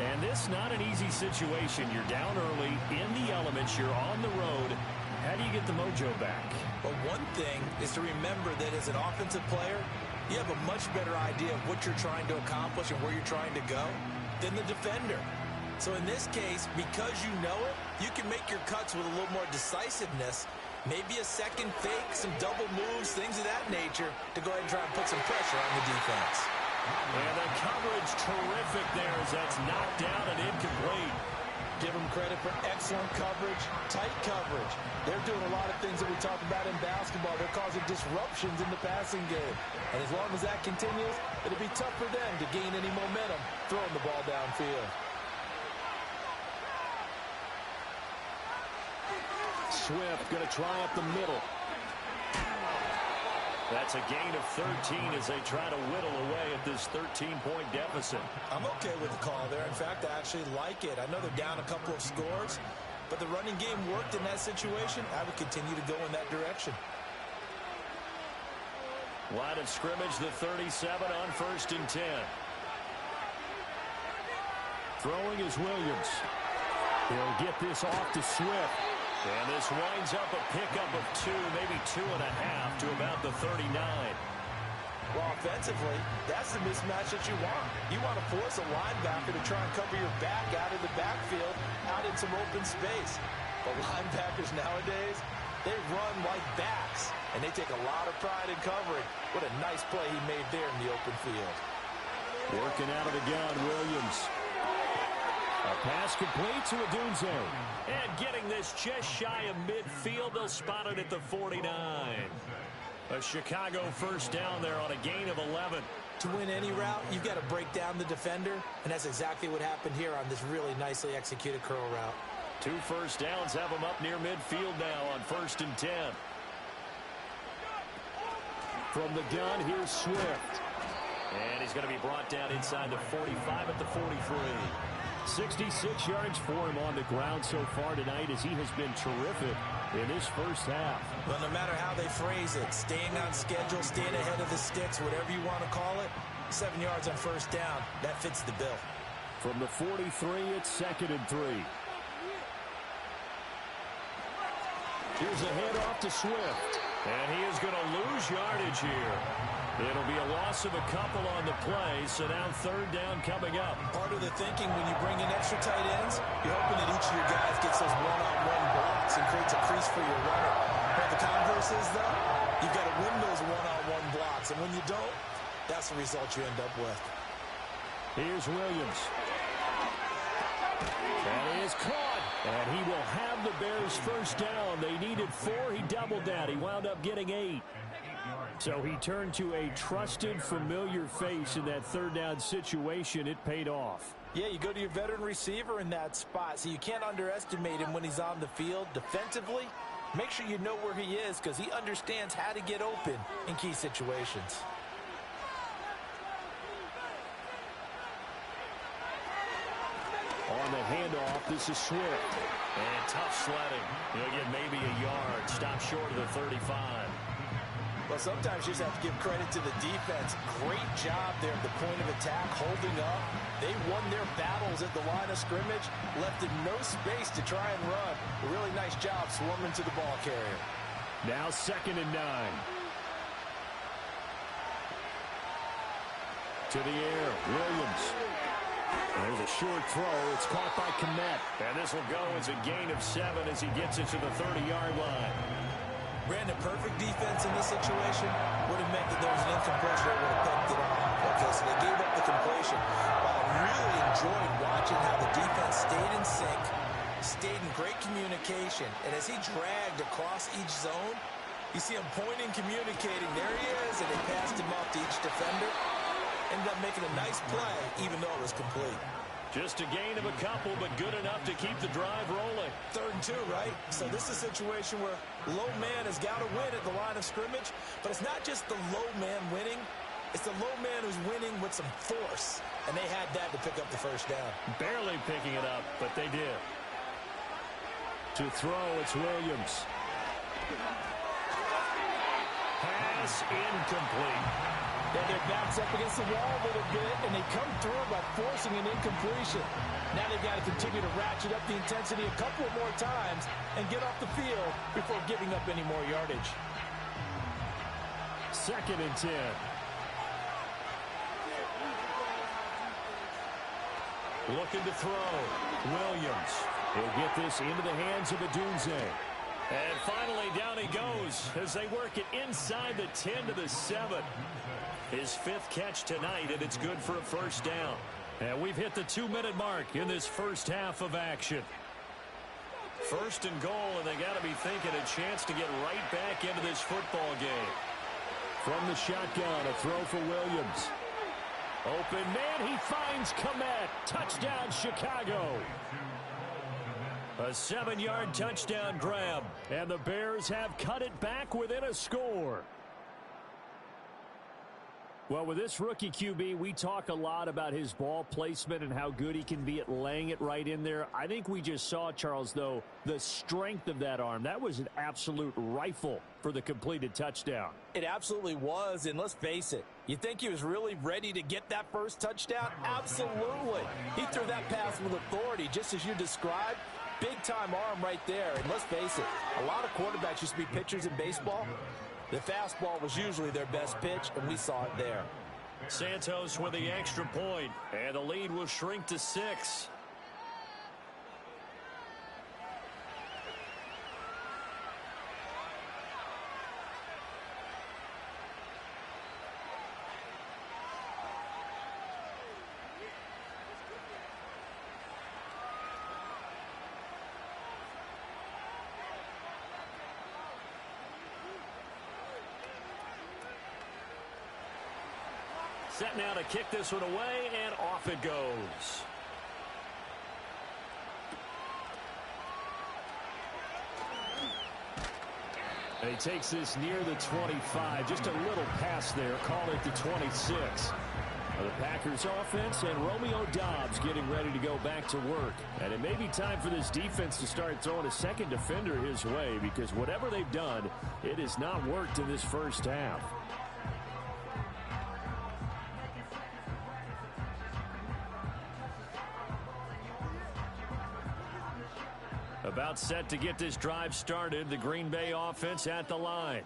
And this not an easy situation. You're down early, in the elements, you're on the road. How do you get the mojo back? Well, one thing is to remember that as an offensive player, you have a much better idea of what you're trying to accomplish and where you're trying to go than the defender. So in this case, because you know it, you can make your cuts with a little more decisiveness, maybe a second fake, some double moves, things of that nature, to go ahead and try and put some pressure on the defense. And the coverage terrific there as that's knocked down and incomplete. Give them credit for excellent coverage, tight coverage. They're doing a lot of things that we talk about in basketball. They're causing disruptions in the passing game. And as long as that continues, it'll be tough for them to gain any momentum throwing the ball downfield. Swift going to try up the middle. That's a gain of 13 as they try to whittle away at this 13-point deficit. I'm okay with the call there. In fact, I actually like it. I know they're down a couple of scores, but the running game worked in that situation. I would continue to go in that direction. Line of scrimmage, the 37 on 1st and 10. Throwing is Williams. He'll get this off to Swift. And this winds up a pickup of 2, maybe 2.5 to about the 39. Well, offensively, that's the mismatch that you want. You want to force a linebacker to try and cover your back out of the backfield, out in some open space. But linebackers nowadays, they run like backs, and they take a lot of pride in covering. What a nice play he made there in the open field. Working out of the gun, Williams. A pass complete to Odunze. And getting this just shy of midfield, they'll spot it at the 49. A Chicago first down there on a gain of 11. To win any route, you've got to break down the defender, and that's exactly what happened here on this really nicely executed curl route. 2 first downs have them up near midfield now on 1st and 10. From the gun, here's Swift. And he's going to be brought down inside the 45 at the 43. 66 yards for him on the ground so far tonight, as he has been terrific in this first half. Well, no matter how they phrase it, staying on schedule, staying ahead of the sticks, whatever you want to call it, 7 yards on first down, that fits the bill. From the 43, it's 2nd and 3. Here's a handoff to Swift. And he is going to lose yardage here. It'll be a loss of a couple on the play, so now 3rd down coming up. Part of the thinking when you bring in extra tight ends, you're hoping that each of your guys gets those one-on-one blocks and creates a crease for your runner. But the converse is, though, you've got to win those one-on-one blocks, and when you don't, that's the result you end up with. Here's Williams. And he is caught. And he will have the Bears first down. They needed 4. He doubled that. He wound up getting 8. So he turned to a trusted, familiar face in that 3rd down situation. It paid off. Yeah, you go to your veteran receiver in that spot, so you can't underestimate him when he's on the field. Defensively, make sure you know where he is, because he understands how to get open in key situations. on the handoff. This is Swift. And tough sledding. He'll get maybe a yard. Stop short of the 35. Well, sometimes you just have to give credit to the defense. Great job there at the point of attack, holding up. They won their battles at the line of scrimmage, left in no space to try and run. A really nice job swarming to the ball carrier. Now 2nd and 9. To the air, Williams. There's a short throw. It's caught by Kmet. And this will go as a gain of 7 as he gets it to the 30-yard line. Brandon, perfect defense in this situation would have meant that there was an incompletion that would have picked it off. Okay, so they gave up the completion. But I really enjoyed watching how the defense stayed in sync, stayed in great communication, and as he dragged across each zone, you see him pointing, communicating. There he is, and they passed him off to each defender. Ended up making a nice play, even though it was complete. Just a gain of a couple, but good enough to keep the drive rolling. 3rd and 2, right? So this is a situation where low man has got to win at the line of scrimmage, but it's not just the low man winning. It's the low man who's winning with some force, and they had that to pick up the first down. Barely picking it up, but they did. To throw, it's Williams. Pass incomplete. And their back's up against the wall a little bit, and they come through by forcing an incompletion. Now they've got to continue to ratchet up the intensity a couple more times and get off the field before giving up any more yardage. 2nd and 10. Looking to throw. Williams. He'll get this into the hands of Adunze. And finally, down he goes as they work it inside the 10 to the 7. His 5th catch tonight, and it's good for a first down. And we've hit the 2-minute mark in this first half of action. 1st and goal, and they got to be thinking a chance to get right back into this football game. From the shotgun, a throw for Williams. Open man, he finds Kmet. Touchdown, Chicago. A 7-yard touchdown grab. And the Bears have cut it back within a score. Well, with this rookie QB, we talk a lot about his ball placement and how good he can be at laying it right in there. I think we just saw, Charles, though, the strength of that arm. That was an absolute rifle for the completed touchdown. It absolutely was, and let's face it, you think he was really ready to get that first touchdown? Absolutely. He threw that pass with authority, just as you described. Big-time arm right there, and let's face it, a lot of quarterbacks used to be pitchers in baseball. The fastball was usually their best pitch, and we saw it there. Santos with the extra point, and the lead will shrink to 6. Set now to kick this one away, and off it goes. And he takes this near the 25. Just a little pass there. Call it the 26. The Packers offense and Romeo Doubs getting ready to go back to work. And it may be time for this defense to start throwing a second defender his way, because whatever they've done, it has not worked in this first half. About set to get this drive started, the Green Bay offense at the line.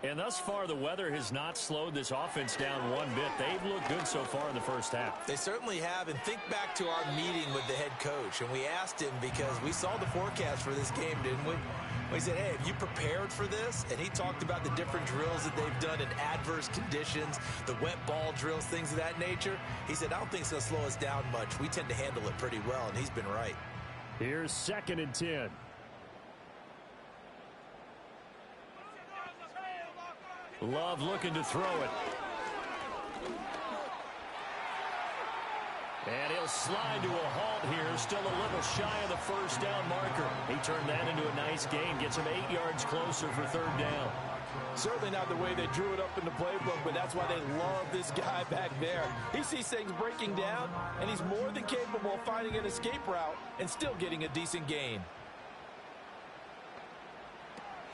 And thus far, the weather has not slowed this offense down one bit. They've looked good so far in the first half. They certainly have, and think back to our meeting with the head coach, and we asked him because we saw the forecast for this game, didn't we? We said, hey, have you prepared for this? And he talked about the different drills that they've done in adverse conditions, the wet ball drills, things of that nature. He said, I don't think it's going to slow us down much. We tend to handle it pretty well, and he's been right. Here's 2nd and 10. Love looking to throw it. And he'll slide to a halt here. Still a little shy of the first down marker. He turned that into a nice gain. Gets him 8 yards closer for 3rd down. Certainly not the way they drew it up in the playbook, but that's why they love this guy back there. He sees things breaking down, and he's more than capable of finding an escape route and still getting a decent gain.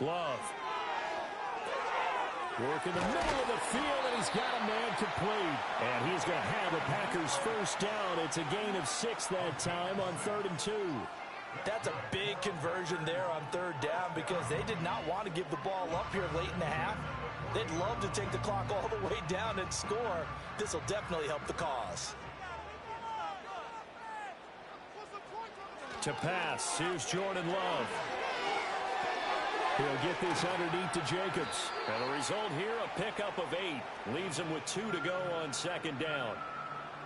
Love. Work in the middle of the field, and he's got a man complete. And he's going to have the Packers first down. It's a gain of 6 that time on 3rd and 2. That's a big conversion there on 3rd down because they did not want to give the ball up here late in the half. They'd love to take the clock all the way down and score. This will definitely help the cause. To pass, here's Jordan Love. He'll get this underneath to Jacobs. And the result here, a pickup of 8. Leaves them with 2 to go on 2nd down.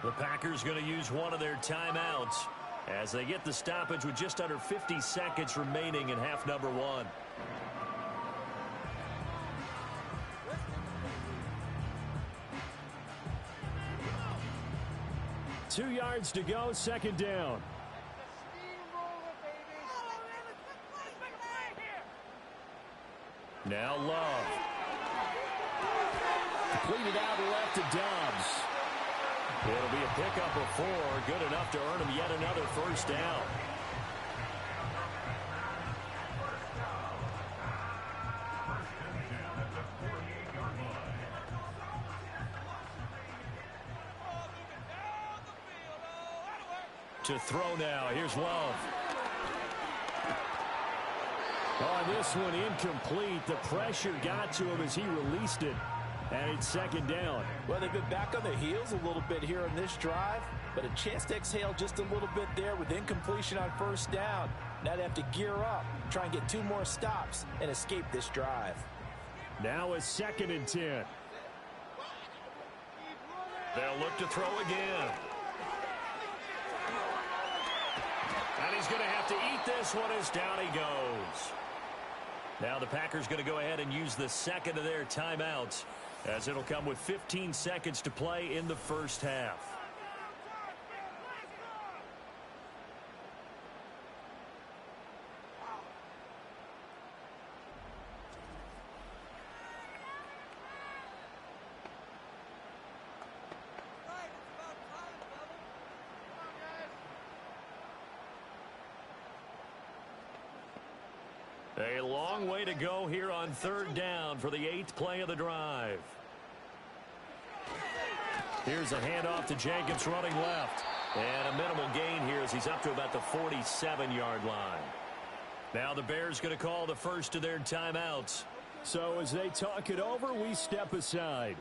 The Packers going to use one of their timeouts as they get the stoppage with just under 50 seconds remaining in half number 1. Two yards to go, 2nd down. Now Love. Completed out left to Dobbs. It'll be a pickup of 4, good enough to earn him yet another first down. To throw now, here's Love. On this one, incomplete. The pressure got to him as he released it. And it's 2nd down. Well, they've been back on their heels a little bit here on this drive, but a chance to exhale just a little bit there with incompletion on 1st down. Now they have to gear up, try and get 2 more stops, and escape this drive. Now a 2nd and 10. They'll look to throw again. And he's going to have to eat this one as down he goes. Now the Packers going to go ahead and use the 2nd of their timeouts, as it'll come with 15 seconds to play in the first half. A long way to go here on 3rd down for the 8th play of the drive. Here's a handoff to Jenkins running left. And a minimal gain here as he's up to about the 47-yard line. Now the Bears going to call the first of their timeouts. So as they talk it over, we step aside.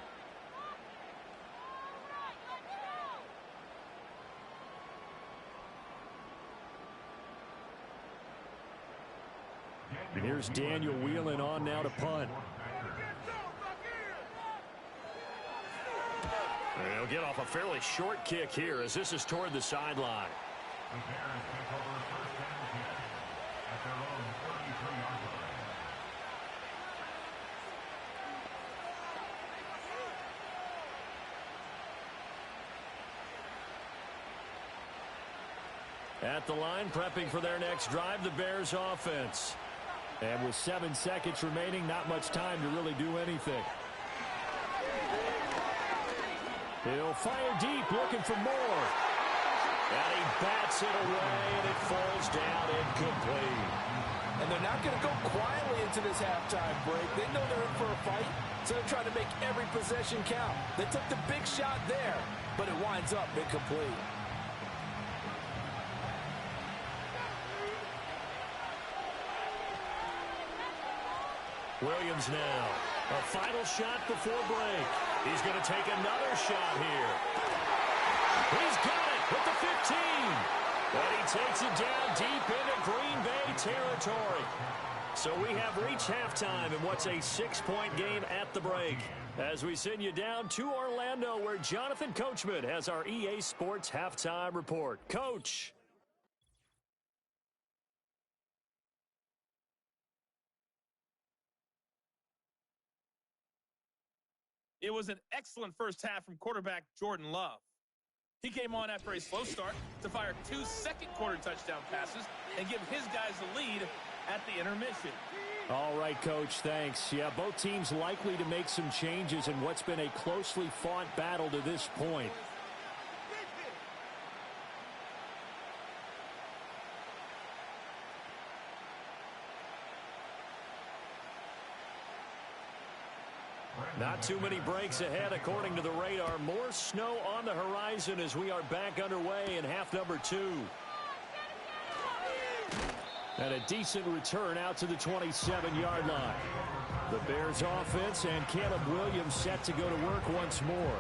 And here's Daniel Whelan on now to punt. He'll get off a fairly short kick here as this is toward the sideline. At the line, prepping for their next drive, the Bears offense. And with 7 seconds remaining, not much time to really do anything. He'll fire deep, looking for more. And he bats it away, and it falls down incomplete. And they're not going to go quietly into this halftime break. They know they're in for a fight, so they're trying to make every possession count. They took the big shot there, but it winds up incomplete. Williams now. A final shot before break. He's going to take another shot here. He's got it with the 15. And he takes it down deep into Green Bay territory. So we have reached halftime in what's a 6-point game at the break, as we send you down to Orlando, where Jonathan Coachman has our EA Sports halftime report. Coach. It was an excellent first half from quarterback Jordan Love. He came on after a slow start to fire 2 second-quarter touchdown passes and give his guys the lead at the intermission. All right, Coach, thanks. Yeah, both teams likely to make some changes in what's been a closely fought battle to this point. Not too many breaks ahead according to the radar. More snow on the horizon as we are back underway in half number 2. And a decent return out to the 27-yard line. The Bears offense and Caleb Williams set to go to work once more.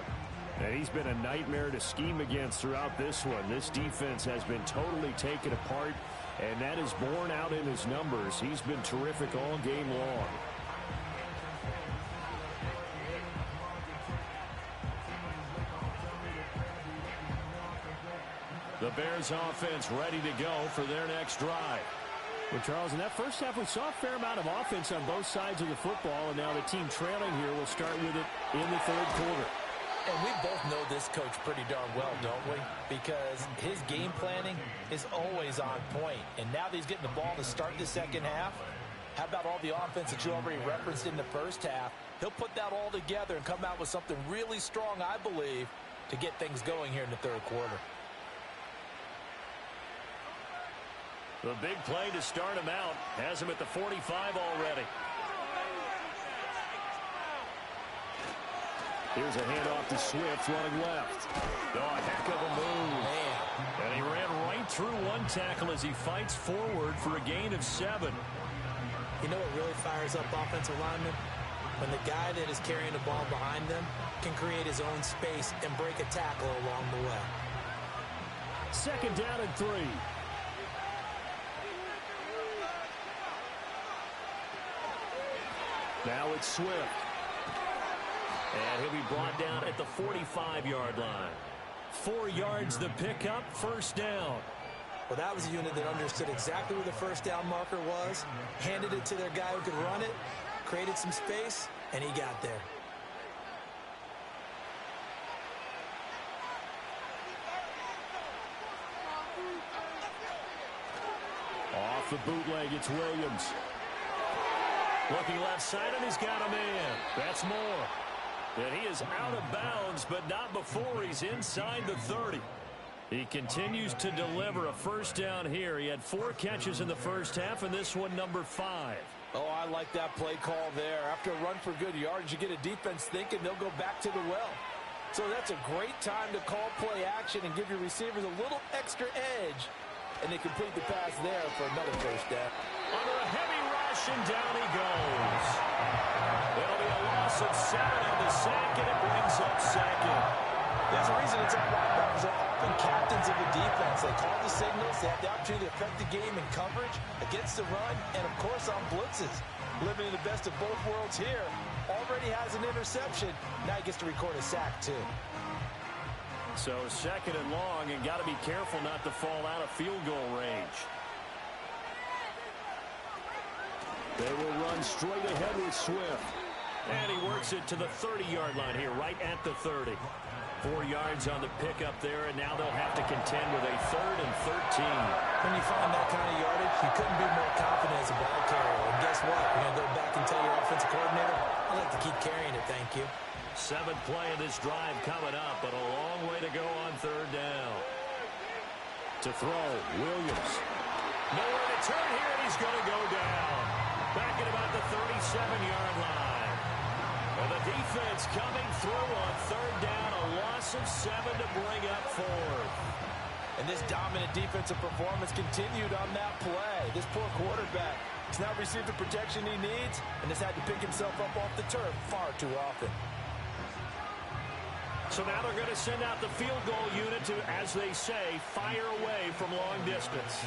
And he's been a nightmare to scheme against throughout this one. This defense has been totally taken apart, and that is borne out in his numbers. He's been terrific all game long. The Bears offense ready to go for their next drive. Well, Charles, in that first half, we saw a fair amount of offense on both sides of the football, and now the team trailing here will start with it in the third quarter. And we both know this coach pretty darn well, don't we? Because his game planning is always on point. And now that he's getting the ball to start the second half, how about all the offense that you already referenced in the first half? He'll put that all together and come out with something really strong, I believe, to get things going here in the third quarter. The big play to start him out has him at the 45 already. Here's a handoff to Swift running left. Oh, a heck of a move. Man. And he ran right through one tackle as he fights forward for a gain of 7. You know what really fires up offensive linemen? When the guy that is carrying the ball behind them can create his own space and break a tackle along the way. Second down and 3. Now it's Swift. And he'll be brought down at the 45-yard line. 4 yards the pickup, first down. Well, that was a unit that understood exactly where the first down marker was, handed it to their guy who could run it, created some space, and he got there. Off the bootleg, it's Williams. Looking left side, and he's got a man. That's Moore. And he is out of bounds, but not before he's inside the 30. He continues to deliver a first down here. He had 4 catches in the first half, and this one number 5. Oh, I like that play call there. After a run for good yards, you get a defense thinking they'll go back to the well. So that's a great time to call play action and give your receivers a little extra edge. And they complete the pass there for another first down. Under a heavy rush, and down he goes. It'll be a loss of 7 on the sack, and it brings up second. There's a reason it's our linebackers are often captains of the defense. They call the signals. They have the opportunity to affect the game in coverage, against the run, and, of course, on blitzes. Living in the best of both worlds here. Already has an interception. Now he gets to record a sack, too. So second and long, and got to be careful not to fall out of field goal range. They will run straight ahead with Swift. And he works it to the 30-yard line here, right at the 30. 4 yards on the pickup there, and now they'll have to contend with a 3rd and 13. When you find that kind of yardage, you couldn't be more confident as a ball carrier. And guess what? You're going to go back and tell your offensive coordinator, I'd like to keep carrying it, thank you. 7th play of this drive coming up, but a long way to go on 3rd down. To throw, Williams. Nowhere to turn here, and he's going to go down. Back at about the 37-yard line. And the defense coming through on 3rd down, a loss of 7 to bring up 4th. And this dominant defensive performance continued on that play. This poor quarterback has not received the protection he needs and has had to pick himself up off the turf far too often. So now they're going to send out the field goal unit to, as they say, fire away from long distance.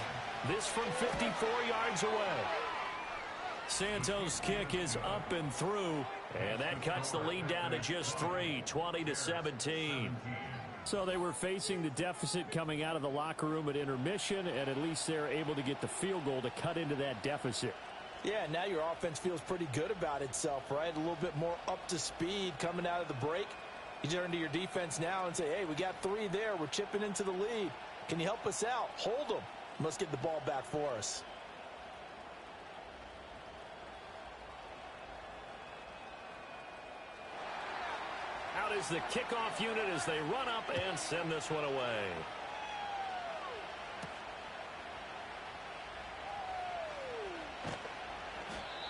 This from 54 yards away. Santos' kick is up and through, and that cuts the lead down to just 3, 20-17. So they were facing the deficit coming out of the locker room at intermission, and at least they're able to get the field goal to cut into that deficit. Yeah, now your offense feels pretty good about itself, right? A little bit more up to speed coming out of the break. You turn to your defense now and say, hey, we got 3 there. We're chipping into the lead. Can you help us out? Hold them. Let's get the ball back for us. is the kickoff unit as they run up and send this one away.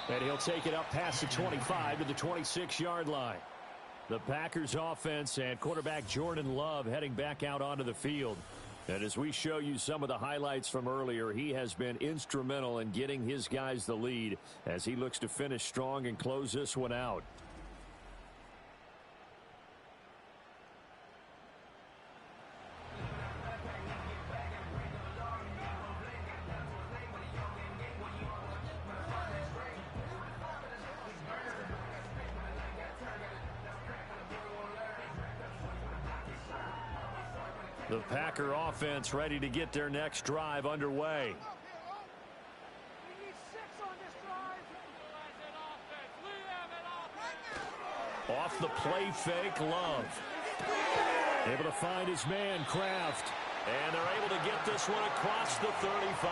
And he'll take it up past the 25 to the 26-yard line. The Packers offense and quarterback Jordan Love heading back out onto the field. And as we show you some of the highlights from earlier, he has been instrumental in getting his guys the lead as he looks to finish strong and close this one out. The Packer offense ready to get their next drive underway. Off the play fake, Love. Able to find his man, Kraft. And they're able to get this one across the 35.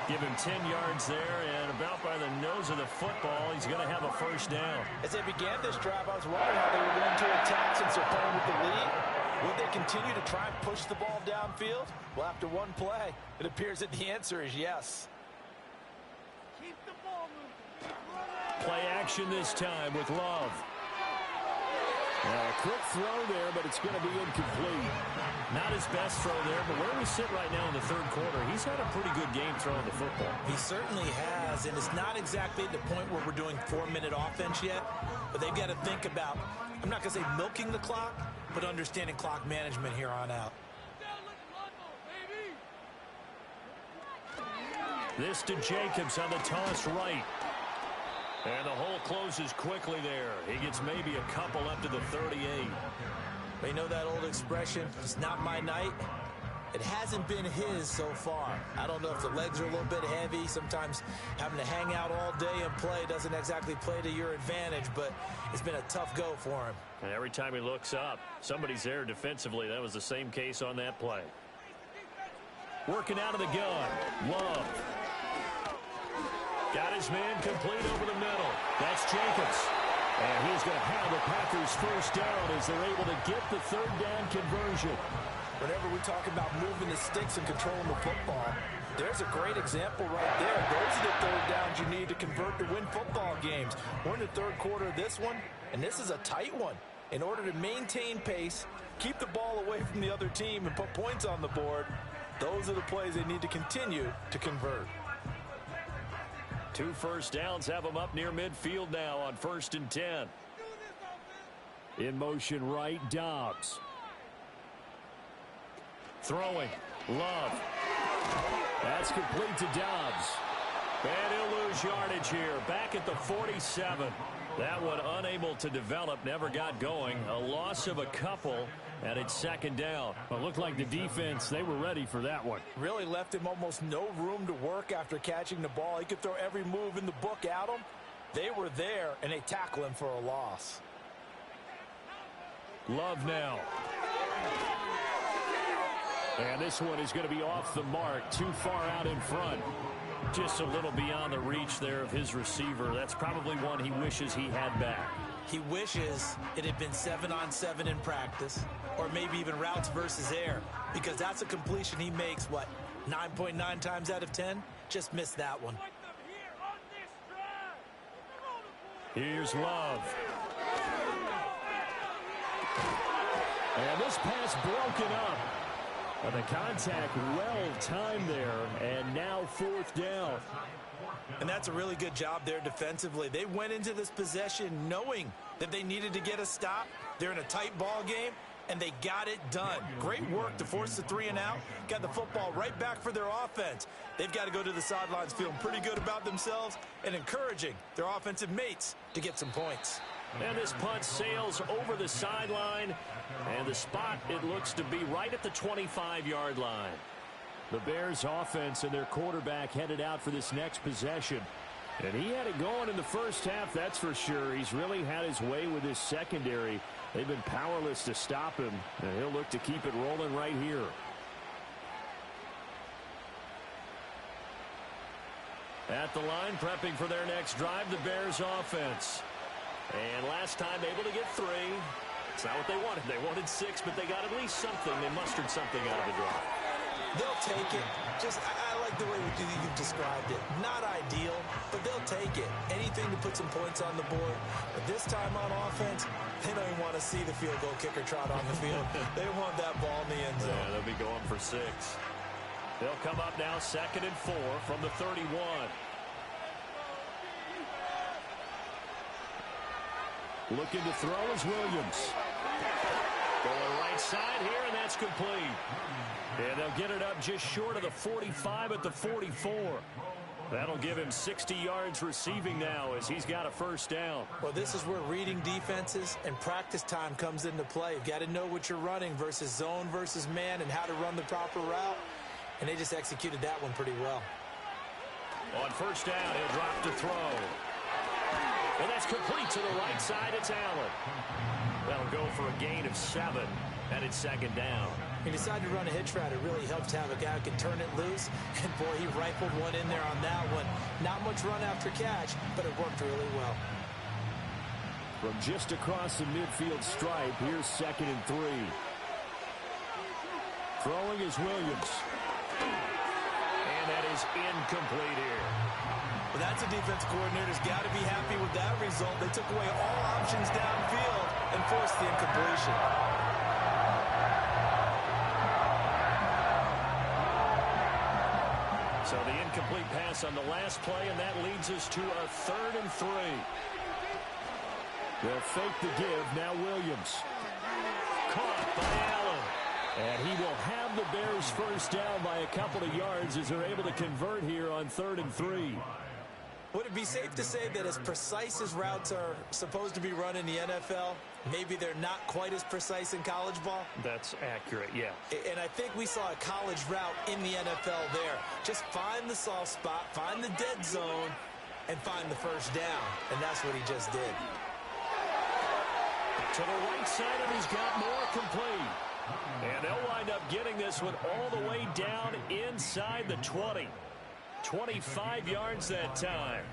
Give him 10 yards there, and about by the nose of the football, he's going to have a first down. As they began this drive, I was wondering how they were going to attack since they're playing with the lead. Would they continue to try and push the ball downfield? Well, after one play, it appears that the answer is yes. Keep the ball moving. Play action this time with Love. A quick throw there, but it's going to be incomplete. Not his best throw there, but where we sit right now in the third quarter, he's had a pretty good game throwing the football. He certainly has, and it's not exactly at the point where we're doing 4-minute offense yet, but they've got to think about, I'm not going to say milking the clock, but understanding clock management here on out. This to Jacobs on the toss right. And the hole closes quickly there. He gets maybe a couple up to the 38. You know that old expression, it's not my night? It hasn't been his so far. I don't know if the legs are a little bit heavy. Sometimes having to hang out all day and play doesn't exactly play to your advantage, but it's been a tough go for him. And every time he looks up, somebody's there defensively. That was the same case on that play. Working out of the gun. Love. Got his man complete over the middle. That's Jacobs. And he's going to have the Packers first down as they're able to get the third down conversion. Whenever we talk about moving the sticks and controlling the football, there's a great example right there. Those are the third downs you need to convert to win football games. We're in the third quarter of this one, and this is a tight one. In order to maintain pace, keep the ball away from the other team, and put points on the board, those are the plays they need to continue to convert. 2 first downs have them up near midfield now on 1st and 10. In motion right, Dobbs. Throwing, Love. That's complete to Dobbs. And he'll lose yardage here. Back at the 47. That one unable to develop, never got going. A loss of a couple, and it's 2nd down. Well, it looked like the defense, they were ready for that one. Really left him almost no room to work after catching the ball. He could throw every move in the book at him. They were there, and they tackle him for a loss. Love now. And this one is going to be off the mark, too far out in front. Just a little beyond the reach there of his receiver. That's probably one he wishes he had back. He wishes it had been 7-on-7 in practice, or maybe even routes versus air, because that's a completion he makes, what, 9.9 times out of 10? Just missed that one. Here's Love. And this pass broken up. And the contact well timed there, and now 4th down. And that's a really good job there defensively. They went into this possession knowing that they needed to get a stop. They're in a tight ball game, and they got it done. Great work to force the 3 and out. Got the football right back for their offense. They've got to go to the sidelines feeling pretty good about themselves and encouraging their offensive mates to get some points. And this punt sails over the sideline, and the spot, it looks to be right at the 25-yard line. The Bears offense and their quarterback headed out for this next possession. And he had it going in the first half, that's for sure. He's really had his way with his secondary. They've been powerless to stop him, and he'll look to keep it rolling right here. At the line, prepping for their next drive, the Bears offense. And last time able to get 3. It's not what they wanted. They wanted 6, but they got at least something. They mustered something out of the drive. They'll take it. I like the way you've described it. Not ideal, but they'll take it. Anything to put some points on the board. But this time on offense, they don't even want to see the field goal kicker trot on the field. They want that ball in the end zone. Yeah, they'll be going for 6. They'll come up now 2nd and 4 from the 31. Looking to throw is Williams. Going right side here, and that's complete. And they'll get it up just short of the 45 at the 44. That'll give him 60 yards receiving now as he's got a first down. Well, this is where reading defenses and practice time comes into play. You've got to know what you're running versus zone versus man and how to run the proper route. And they just executed that one pretty well. On first down, he'll drop to throw. And that's complete to the right side. It's Allen. That'll go for a gain of 7, and it's 2nd down. He decided to run a hitch route. It really helps to have a guy who can turn it loose. And, boy, he rifled one in there on that one. Not much run after catch, but it worked really well. From just across the midfield stripe, here's 2nd and 3. Throwing is Williams. And that is incomplete here. Well, that's a defense coordinator's got to be happy with that result. They took away all options downfield and forced the incompletion. So the incomplete pass on the last play, and that leads us to a 3rd and 3. They'll fake the give. Now Williams. Caught by Allen. And he will have the Bears first down by a couple of yards as they're able to convert here on 3rd and 3. Would it be safe to say that as precise as routes are supposed to be run in the NFL, maybe they're not quite as precise in college ball? That's accurate, yeah. And I think we saw a college route in the NFL there. Just find the soft spot, find the dead zone, and find the first down. And that's what he just did. To the right side, and he's got more complete. And they'll wind up getting this one all the way down inside the 20. 25 yards that time.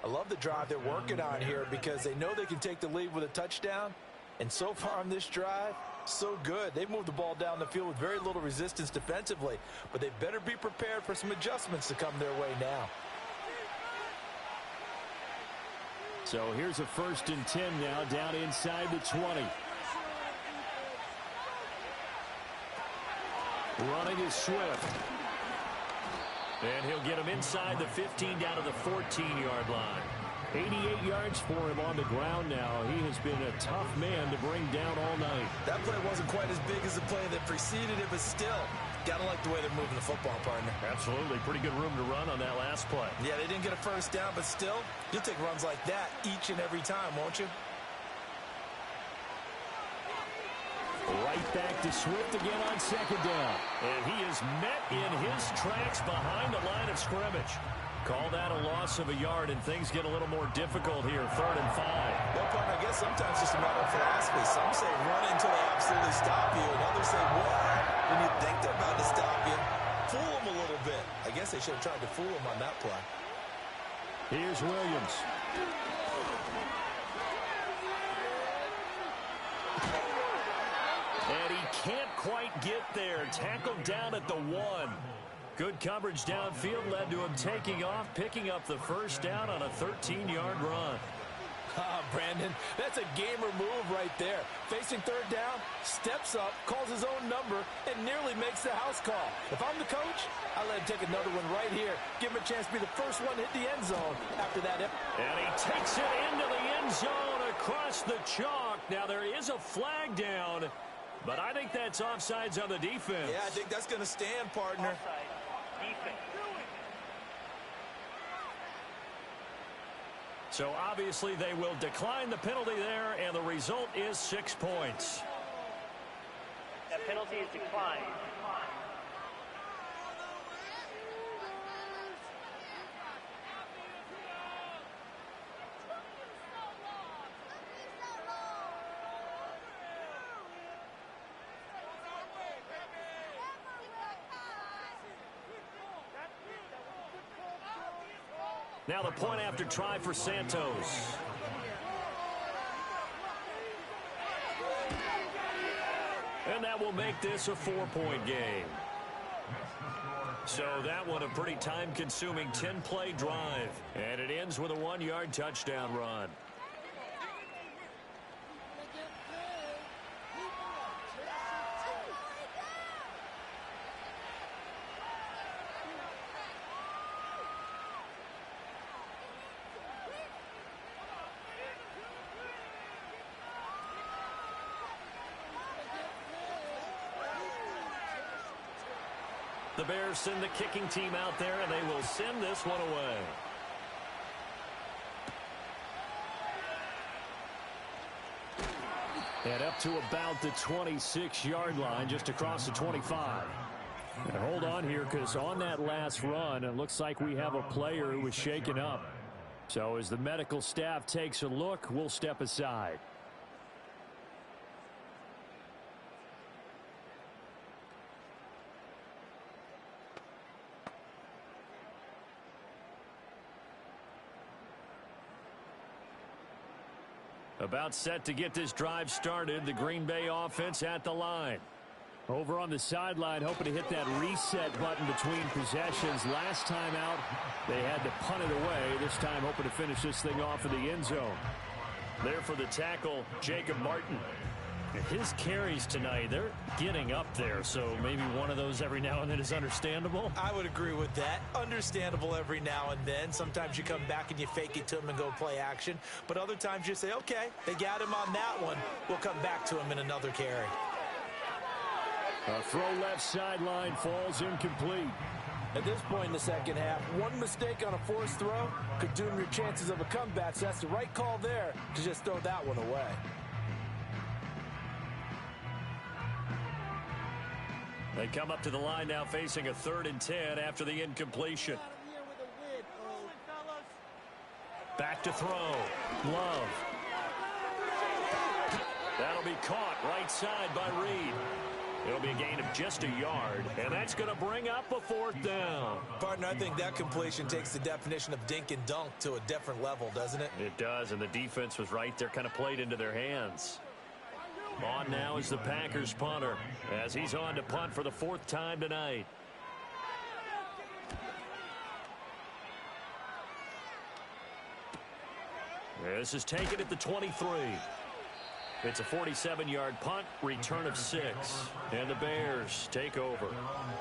I love the drive they're working on here because they know they can take the lead with a touchdown. And so far on this drive, so good. They've moved the ball down the field with very little resistance defensively. But they better be prepared for some adjustments to come their way now. So here's a 1st and 10 now down inside the 20. Running is Swift. And he'll get him inside the 15 down to the 14-yard line. 88 yards for him on the ground now. He has been a tough man to bring down all night. That play wasn't quite as big as the play that preceded it, but still, gotta like the way they're moving the football, partner. Absolutely. Pretty good room to run on that last play. Yeah, they didn't get a first down, but still, you'll take runs like that each and every time, won't you? Right back to Swift again on 2nd down. And he is met in his tracks behind the line of scrimmage. Call that a loss of a yard, and things get a little more difficult here. 3rd and 5. Well, partner, I guess sometimes it's just a matter of philosophy. Some say run until they absolutely stop you, and others say what? When you think they're about to stop you, fool them a little bit. I guess they should have tried to fool them on that play. Here's Williams. And he can't quite get there. Tackled down at the 1. Good coverage downfield led to him taking off, picking up the first down on a 13-yard run. Brandon, that's a gamer move right there. Facing 3rd down, steps up, calls his own number, and nearly makes the house call. If I'm the coach, I let him take another one right here. Give him a chance to be the first one to hit the end zone after that. And he takes it into the end zone across the chalk. Now there is a flag down, but I think that's offsides on the defense. Yeah, I think that's going to stand, partner. Offside. Defense. So obviously they will decline the penalty there, and the result is 6 points. That penalty is declined. Now the point after try for Santos. And that will make this a 4-point game. So that one a pretty time-consuming 10-play drive. And it ends with a 1-yard touchdown run. The Bears send the kicking team out there, and they will send this one away. And up to about the 26-yard line, just across the 25. And hold on here, because on that last run, it looks like we have a player who was shaken up. So as the medical staff takes a look, we'll step aside. About set to get this drive started. The Green Bay offense at the line. Over on the sideline, hoping to hit that reset button between possessions. Last time out, they had to punt it away. This time, hoping to finish this thing off in the end zone. There for the tackle, Jacob Martin. His carries tonight, they're getting up there, so maybe one of those every now and then is understandable. I would agree with that. Understandable every now and then. Sometimes you come back and you fake it to him and go play action. But other times you say, okay, they got him on that one. We'll come back to him in another carry. A throw left sideline falls incomplete. At this point in the second half, one mistake on a forced throw could doom your chances of a comeback. So that's the right call there to just throw that one away. They come up to the line now facing a 3rd and 10 after the incompletion. Back to throw. Love. That'll be caught right side by Reed. It'll be a gain of just a yard, and that's going to bring up a 4th down. Partner, I think that completion takes the definition of dink and dunk to a different level, doesn't it? It does, and the defense was right there, kind of played into their hands. On now is the Packers punter, as he's on to punt for the 4th time tonight. This is taken at the 23. It's a 47-yard punt, return of 6. And the Bears take over.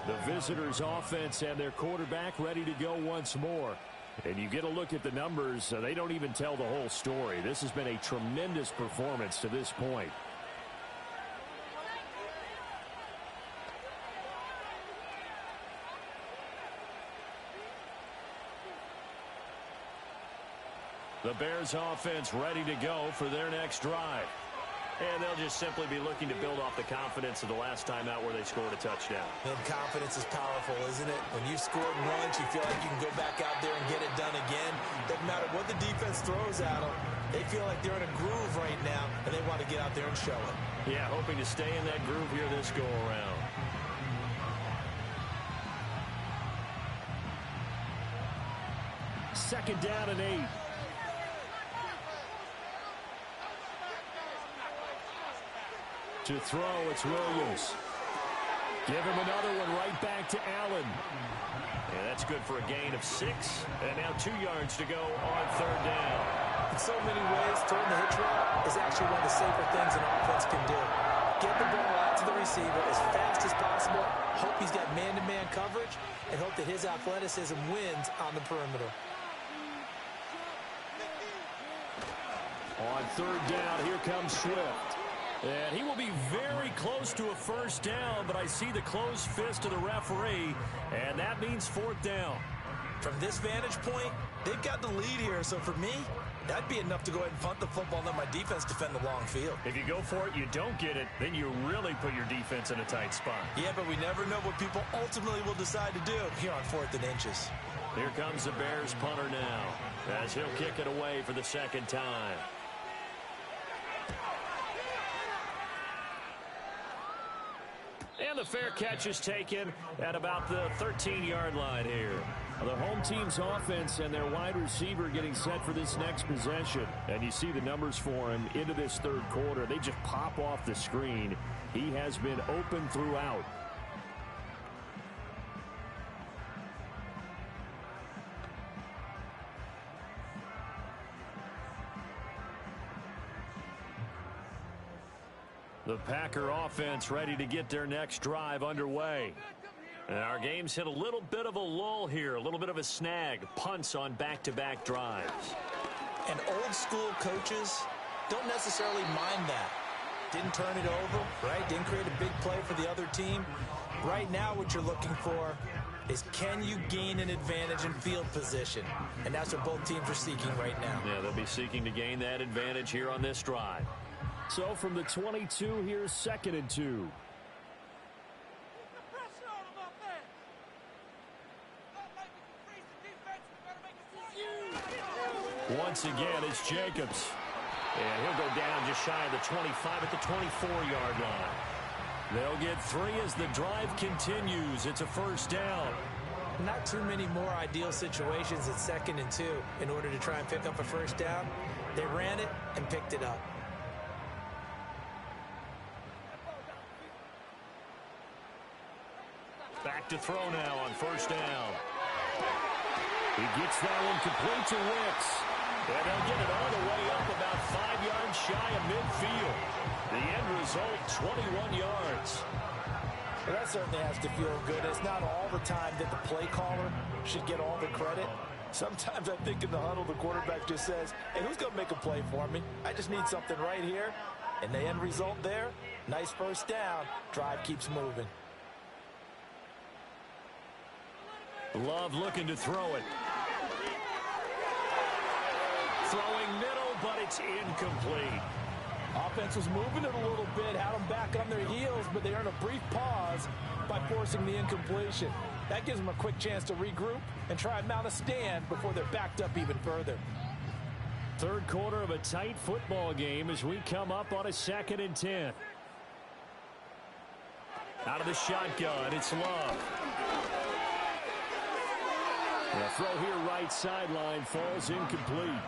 The visitors' offense and their quarterback ready to go once more. And you get a look at the numbers, they don't even tell the whole story. This has been a tremendous performance to this point. The Bears offense ready to go for their next drive. And they'll just simply be looking to build off the confidence of the last time out where they scored a touchdown. And confidence is powerful, isn't it? When you scored once, you feel like you can go back out there and get it done again. Doesn't matter what the defense throws at them. They feel like they're in a groove right now, and they want to get out there and show it. Yeah, hoping to stay in that groove here this go-around. Second down and 8. To throw, it's Williams. Give him another one right back to Allen. And that's good for a gain of 6. And now 2 yards to go on 3rd down. In so many ways, throwing the hitch route is actually one of the safer things an offense can do. Get the ball out to the receiver as fast as possible. Hope he's got man-to-man coverage, and hope that his athleticism wins on the perimeter. On 3rd down, here comes Swift. And he will be very close to a 1st down, but I see the closed fist of the referee, and that means 4th down. From this vantage point, they've got the lead here, so for me, that'd be enough to go ahead and punt the football and let my defense defend the long field. If you go for it, you don't get it, then you really put your defense in a tight spot. Yeah, but we never know what people ultimately will decide to do here on 4th and inches. Here comes the Bears punter now, as he'll kick it away for the 2nd time. And the fair catch is taken at about the 13-yard line here. The home home team's offense and their wide receiver getting set for this next possession. And you see the numbers for him into this third quarter. They just pop off the screen. He has been open throughout. The Packer offense ready to get their next drive underway. And our game's hit a little bit of a lull here, a little bit of a snag. Punts on back-to-back drives. And old school coaches don't necessarily mind that. Didn't turn it over, right? Didn't create a big play for the other team. Right now what you're looking for is, can you gain an advantage in field position? And that's what both teams are seeking right now. Yeah, they'll be seeking to gain that advantage here on this drive. So from the 22, here's 2nd and 2. Once again, it's Jacobs. And he'll go down just shy of the 25 at the 24-yard line. They'll get 3 as the drive continues. It's a first down. Not too many more ideal situations at 2nd and 2 in order to try and pick up a first down. They ran it and picked it up. Back to throw now on first down. He gets that one complete to Wicks. And they'll get it all the way up about 5 yards shy of midfield. The end result, 21 yards. Well, that certainly has to feel good. It's not all the time that the play caller should get all the credit. Sometimes I think in the huddle, the quarterback just says, hey, who's going to make a play for me? I just need something right here. And the end result there, nice first down. Drive keeps moving. Love looking to throw it. Throwing middle, but it's incomplete. Offense was moving it a little bit, had them back on their heels, but they earned a brief pause by forcing the incompletion. That gives them a quick chance to regroup and try and mount a stand before they're backed up even further. Third quarter of a tight football game as we come up on a 2nd and 10. Out of the shotgun, it's Love. The throw here right sideline falls incomplete.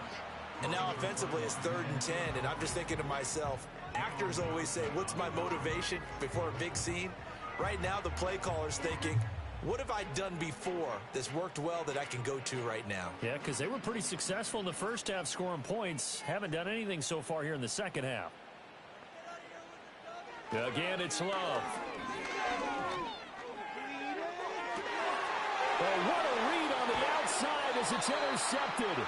And now offensively it's 3rd and 10, and I'm just thinking to myself, actors always say, what's my motivation before a big scene? Right now the play caller's thinking, what have I done before that's worked well that I can go to right now? Yeah, because they were pretty successful in the first half scoring points. Haven't done anything so far here in the second half. Again, it's Love. Oh, what a read on the outside as it's intercepted.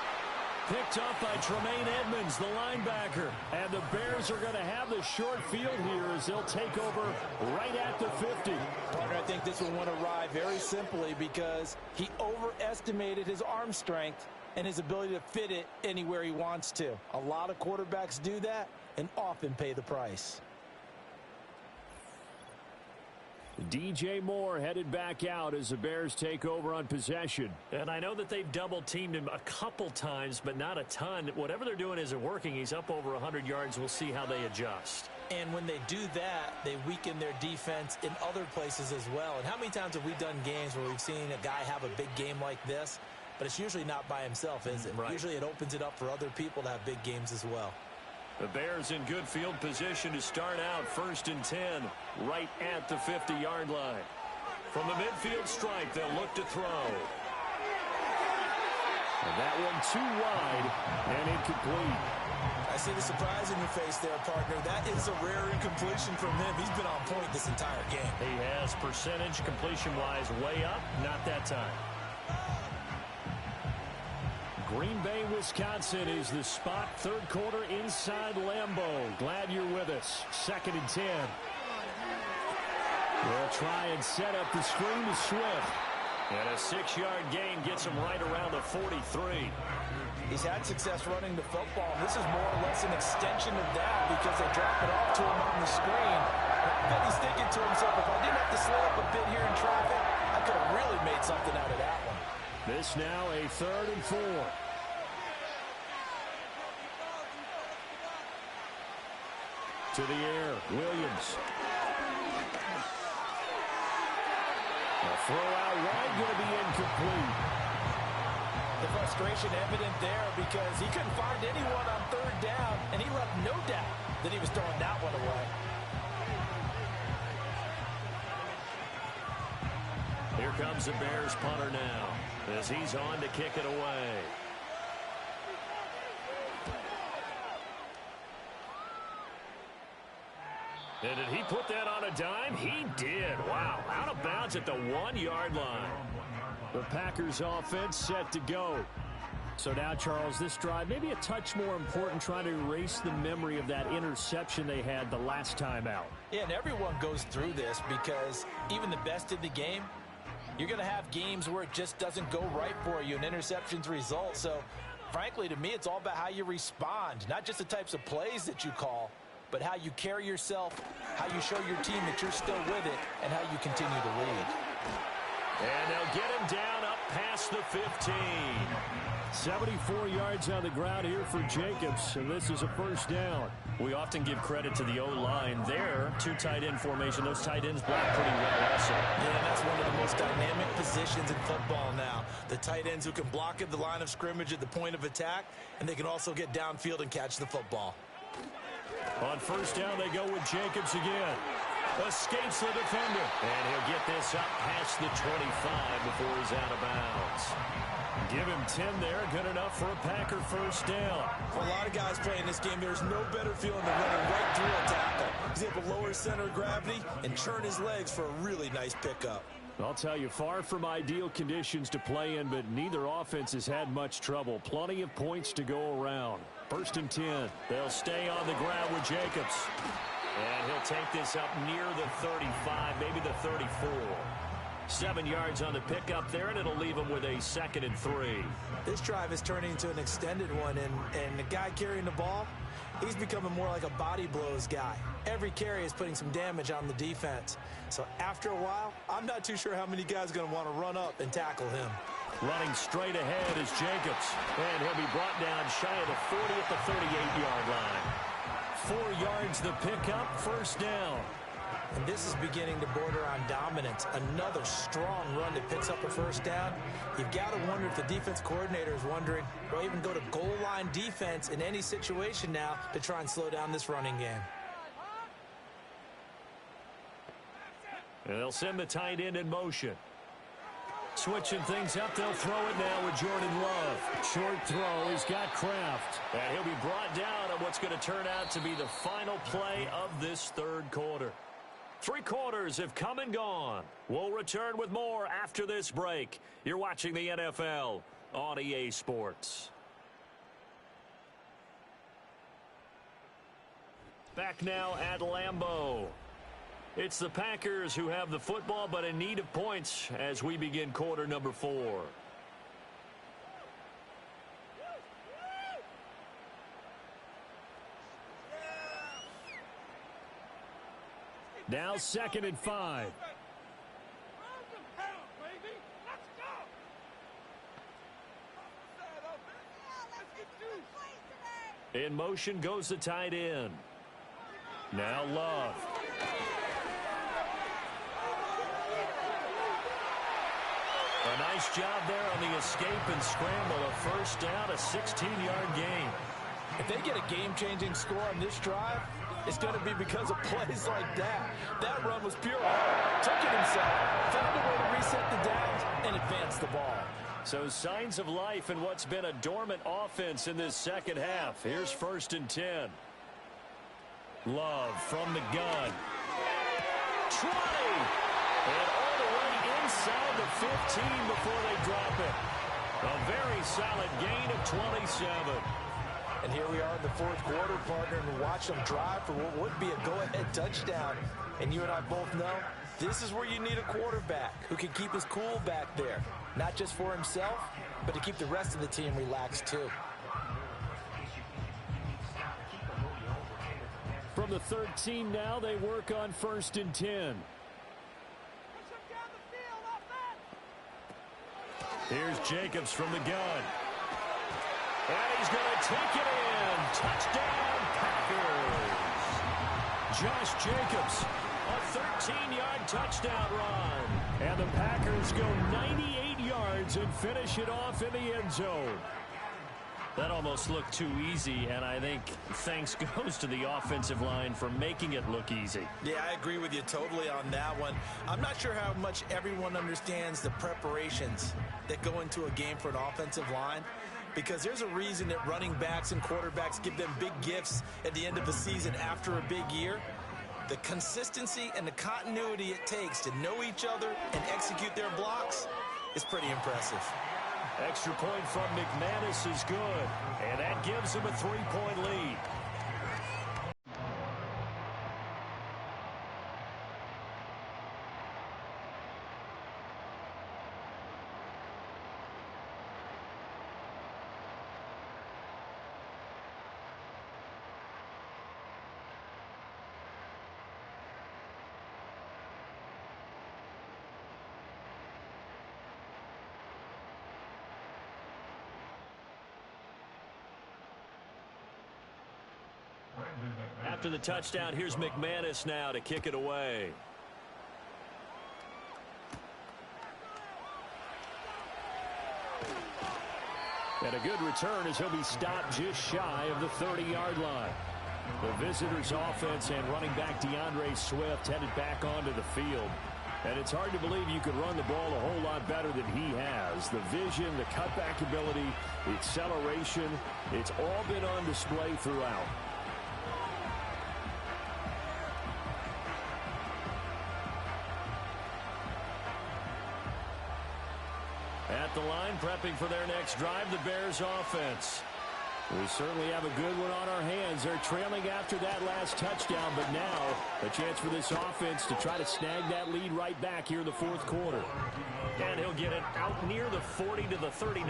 Picked up by Tremaine Edmonds, the linebacker. And the Bears are going to have the short field here as they'll take over right at the 50. Partner, I think this one went awry very simply because he overestimated his arm strength and his ability to fit it anywhere he wants to. A lot of quarterbacks do that and often pay the price. DJ Moore headed back out as the Bears take over on possession. And I know that they've double-teamed him a couple times, but not a ton. Whatever they're doing isn't working. He's up over 100 yards. We'll see how they adjust. And when they do that, they weaken their defense in other places as well. And how many times have we done games where we've seen a guy have a big game like this, but it's usually not by himself, is it? Right. Usually it opens it up for other people to have big games as well. The Bears in good field position to start out 1st and 10 right at the 50-yard line. From the midfield stripe, they'll look to throw. And that one too wide and incomplete. I see the surprise in your face there, partner. That is a rare incompletion from him. He's been on point this entire game. He has percentage completion-wise way up, not that time. Green Bay, Wisconsin is the spot. Third quarter inside Lambeau. Glad you're with us. 2nd and 10. They'll try and set up the screen to Swift. And a 6-yard gain gets him right around the 43. He's had success running the football. This is more or less an extension of that because they drop it off to him on the screen. I bet he's thinking to himself, if I didn't have to slow up a bit here in traffic, I could have really made something out of that one. This now a 3rd and 4. To the air, Williams. A throw out wide, going to be incomplete. frustration evident there because he couldn't find anyone on third down, and he left no doubt that he was throwing that one away. Here comes the Bears punter now as he's on to kick it away. And did he put that on a dime? He did. Wow. Out of bounds at the 1-yard line. The Packers offense set to go. So now, Charles, this drive maybe a touch more important, trying to erase the memory of that interception they had the last time out. Yeah, and everyone goes through this because even the best in the game, you're going to have games where it just doesn't go right for you, and interceptions result. So, frankly, to me, it's all about how you respond, not just the types of plays that you call, but how you carry yourself, how you show your team that you're still with it, and how you continue to lead. And they'll get him down up past the 15. 74 yards on the ground here for Jacobs, and this is a first down. We often give credit to the O-line there. 2 tight end formation. Those tight ends block pretty well also. Yeah, that's one of the most dynamic positions in football now. The tight ends who can block at the line of scrimmage at the point of attack, and they can also get downfield and catch the football. On first down, they go with Jacobs again. Escapes the defender. And he'll get this up past the 25 before he's out of bounds. Give him 10 there. Good enough for a Packer first down. For a lot of guys playing this game, there's no better feeling than running right through a tackle. He's able to lower his center of gravity and churn his legs for a really nice pickup. I'll tell you, far from ideal conditions to play in, but neither offense has had much trouble. Plenty of points to go around. First and 10. They'll stay on the ground with Jacobs. And he'll take this up near the 35, maybe the 34. 7 yards on the pickup there, and it'll leave him with a 2nd and 3. This drive is turning into an extended one, and the guy carrying the ball, he's becoming more like a body blows guy. Every carry is putting some damage on the defense. So after a while, I'm not too sure how many guys are going to want to run up and tackle him. Running straight ahead is Jacobs. And he'll be brought down shy of the 40 at the 38-yard line. 4 yards the pickup, first down. And this is beginning to border on dominance. Another strong run that picks up a first down. You've got to wonder if the defense coordinator is wondering, do I even go to goal line defense in any situation now to try and slow down this running game? And they'll send the tight end in motion. Switching things up, they'll throw it now with Jordan Love. Short throw, he's got Kraft. And he'll be brought down on what's going to turn out to be the final play of this third quarter. 3 quarters have come and gone. We'll return with more after this break. You're watching the NFL on EA Sports. Back now at Lambeau. It's the Packers who have the football, but in need of points as we begin quarter number 4. Now 2nd and 5. In motion goes the tight end. Now Love. A nice job there on the escape and scramble. A first down, a 16-yard gain. If they get a game-changing score on this drive, it's going to be because of plays like that. That run was pure heart. Took it himself, found a way to reset the downs, and advance the ball. So signs of life in what's been a dormant offense in this second half. Here's 1st and 10. Love from the gun. 20! And all the way inside the 15 before they drop it. A very solid gain of 27. And here we are in the 4th quarter, partner, and watch them drive for what would be a go-ahead touchdown. And you and I both know this is where you need a quarterback who can keep his cool back there. Not just for himself, but to keep the rest of the team relaxed too. From the 13 now, they work on 1st and 10. Here's Jacobs from the gun. And he's going to take it in. Touchdown, Packers. Josh Jacobs A 13-yard touchdown run. And the Packers go 98 yards and finish it off in the end zone. That almost looked too easy, and I think thanks goes to the offensive line for making it look easy. Yeah, I agree with you totally on that one. I'm not sure how much everyone understands the preparations that go into a game for an offensive line, because there's a reason that running backs and quarterbacks give them big gifts at the end of the season after a big year. The consistency and the continuity it takes to know each other and execute their blocks is pretty impressive. Extra point from McManus is good, and that gives him a 3-point lead. After the touchdown, here's McManus now to kick it away. And a good return as he'll be stopped just shy of the 30-yard line. The visitors' offense and running back DeAndre Swift headed back onto the field. And it's hard to believe you could run the ball a whole lot better than he has. The vision, the cutback ability, the acceleration, it's all been on display throughout. At the line, prepping for their next drive, the Bears offense. We certainly have a good one on our hands. They're trailing after that last touchdown, but now a chance for this offense to try to snag that lead right back here in the fourth quarter. And he'll get it out near the 40 to the 39.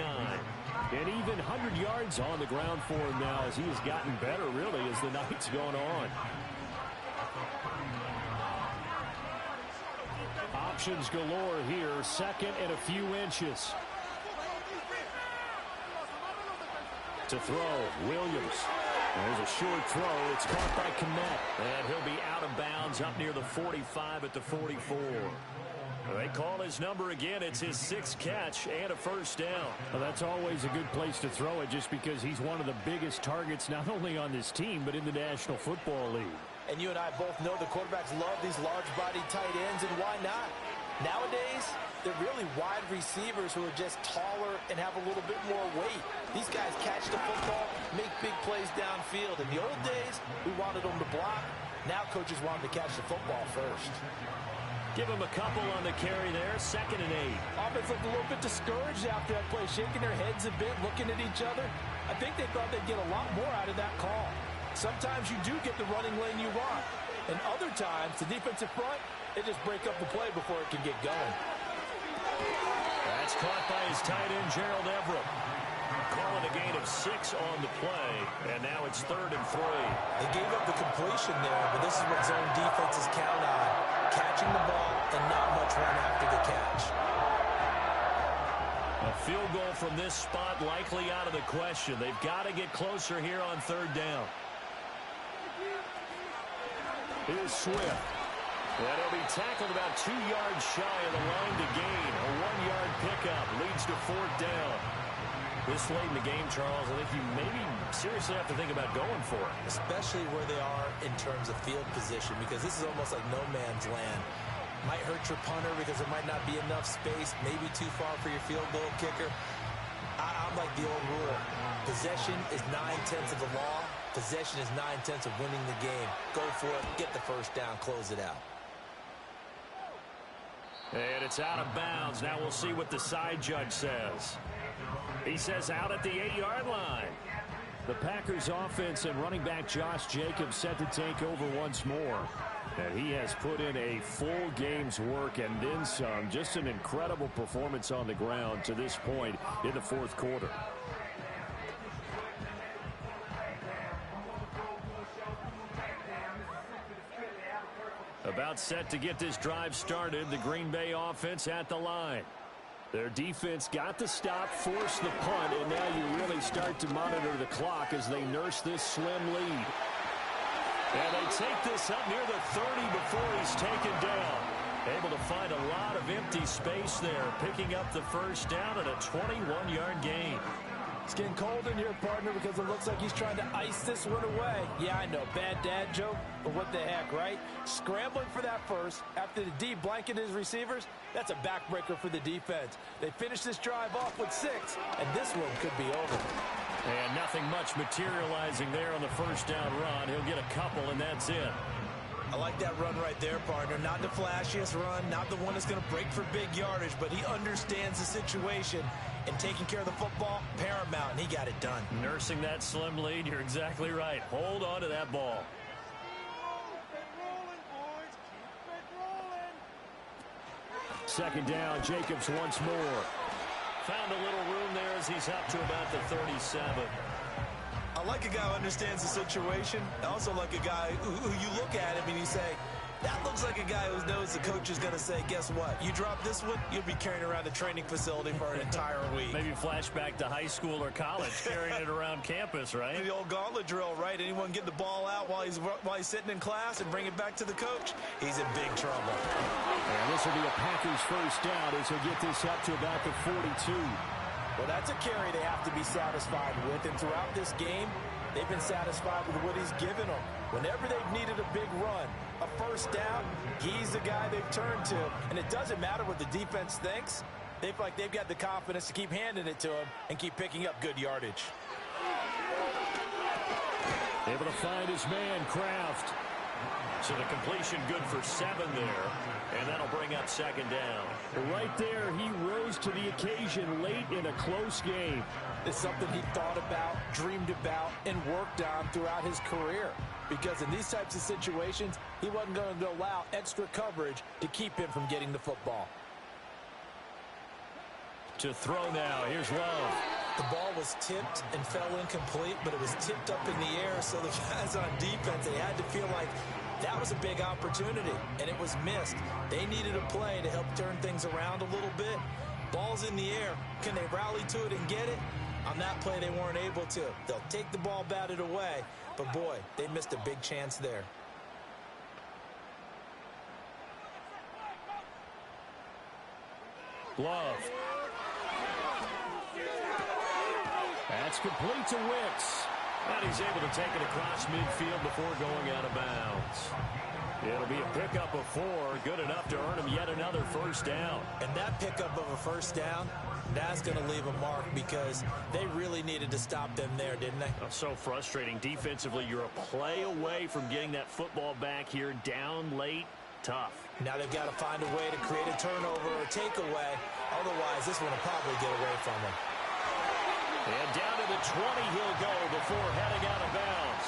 And even 100 yards on the ground for him now as he has gotten better, really, as the night's gone on. Options galore here. Second and a few inches. To throw, Williams. There's a short throw. It's caught by Kmet. And he'll be out of bounds up near the 45 at the 44. They call his number again. It's his 6th catch and a first down. Well, that's always a good place to throw it just because he's one of the biggest targets not only on this team but in the National Football League. And you and I both know the quarterbacks love these large-bodied tight ends, and why not? Nowadays, they're really wide receivers who are just taller and have a little bit more weight. These guys catch the football, make big plays downfield. In the old days, we wanted them to block. Now coaches want them to catch the football first. Give him a couple on the carry there, 2nd and 8. Offense looked a little bit discouraged after that play, shaking their heads a bit, looking at each other. I think they thought they'd get a lot more out of that call. Sometimes you do get the running lane you want. And other times, the defensive front, they just break up the play before it can get going. That's caught by his tight end, Gerald Everett. Calling a gain of 6 on the play, and now it's 3rd and 3. They gave up the completion there, but this is what zone defenses count on. Catching the ball and not much run after the catch. A field goal from this spot likely out of the question. They've got to get closer here on 3rd down. Here's Swift. And he'll be tackled about 2 yards shy of the line to gain. A 1-yard pickup leads to 4th down. This late in the game, Charles, I think you maybe seriously have to think about going for it. Especially where they are in terms of field position, because this is almost like no man's land. Might hurt your punter because there might not be enough space, maybe too far for your field goal kicker. I'm like the old rule. Possession is 9/10 of the law. Possession is 9/10 of winning the game. Go for it, get the first down, close it out. And it's out of bounds. Now we'll see what the side judge says. He says out at the 8-yard line. The Packers offense and running back Josh Jacobs set to take over once more. And he has put in a full game's work and then some. Just an incredible performance on the ground to this point in the fourth quarter. About set to get this drive started. The Green Bay offense at the line. Their defense got the stop, forced the punt, and now you really start to monitor the clock as they nurse this slim lead. And they take this up near the 30 before he's taken down. Able to find a lot of empty space there, picking up the first down at a 21-yard gain. It's getting cold in here, partner, because it looks like he's trying to ice this one away. Yeah, I know, bad dad joke, but what the heck, right? Scrambling for that first after the D blanketed his receivers, that's a backbreaker for the defense. They finish this drive off with 6, and this one could be over. And nothing much materializing there on the first down run. He'll get a couple, and that's it. I like that run right there, partner. Not the flashiest run, not the one that's going to break for big yardage, but he understands the situation, and taking care of the football, paramount, and he got it done. Nursing that slim lead, you're exactly right. Hold on to that ball. Second down, Jacobs once more. Found a little room there as he's up to about the 37. I like a guy who understands the situation. I also like a guy who you look at him and you say, that looks like a guy who knows the coach is going to say, guess what? You drop this one, you'll be carrying around a training facility for an entire week. Maybe flashback to high school or college, carrying it around campus, right? The old gauntlet drill, right? Anyone get the ball out while he's sitting in class and bring it back to the coach? He's in big trouble. And this will be a Packers first down as he'll get this up to about the 42. Well, that's a carry they have to be satisfied with, and throughout this game, they've been satisfied with what he's given them. Whenever they've needed a big run, a first down, he's the guy they've turned to. And it doesn't matter what the defense thinks. They feel like they've got the confidence to keep handing it to him and keep picking up good yardage. Able to find his man, Kraft. So the completion good for 7 there, and that'll bring up second down. Right there, he rose to the occasion late in a close game. It's something he thought about, dreamed about, and worked on throughout his career. Because in these types of situations, he wasn't going to allow extra coverage to keep him from getting the football. To throw now, here's Love. The ball was tipped and fell incomplete, but it was tipped up in the air, so the guys on defense, they had to feel like that was a big opportunity, and it was missed. They needed a play to help turn things around a little bit. Ball's in the air. Can they rally to it and get it? On that play, they weren't able to. They'll take the ball batted away, but boy, they missed a big chance there. Love. That's complete to Wicks. And he's able to take it across midfield before going out of bounds. It'll be a pickup of 4, good enough to earn him yet another first down. And that pickup of a first down, that's going to leave a mark because they really needed to stop them there, didn't they? Oh, so frustrating. Defensively, you're a play away from getting that football back here down late. Tough. Now they've got to find a way to create a turnover or a takeaway. Otherwise, this one will probably get away from them. And down to the 20 he'll go before heading out of bounds.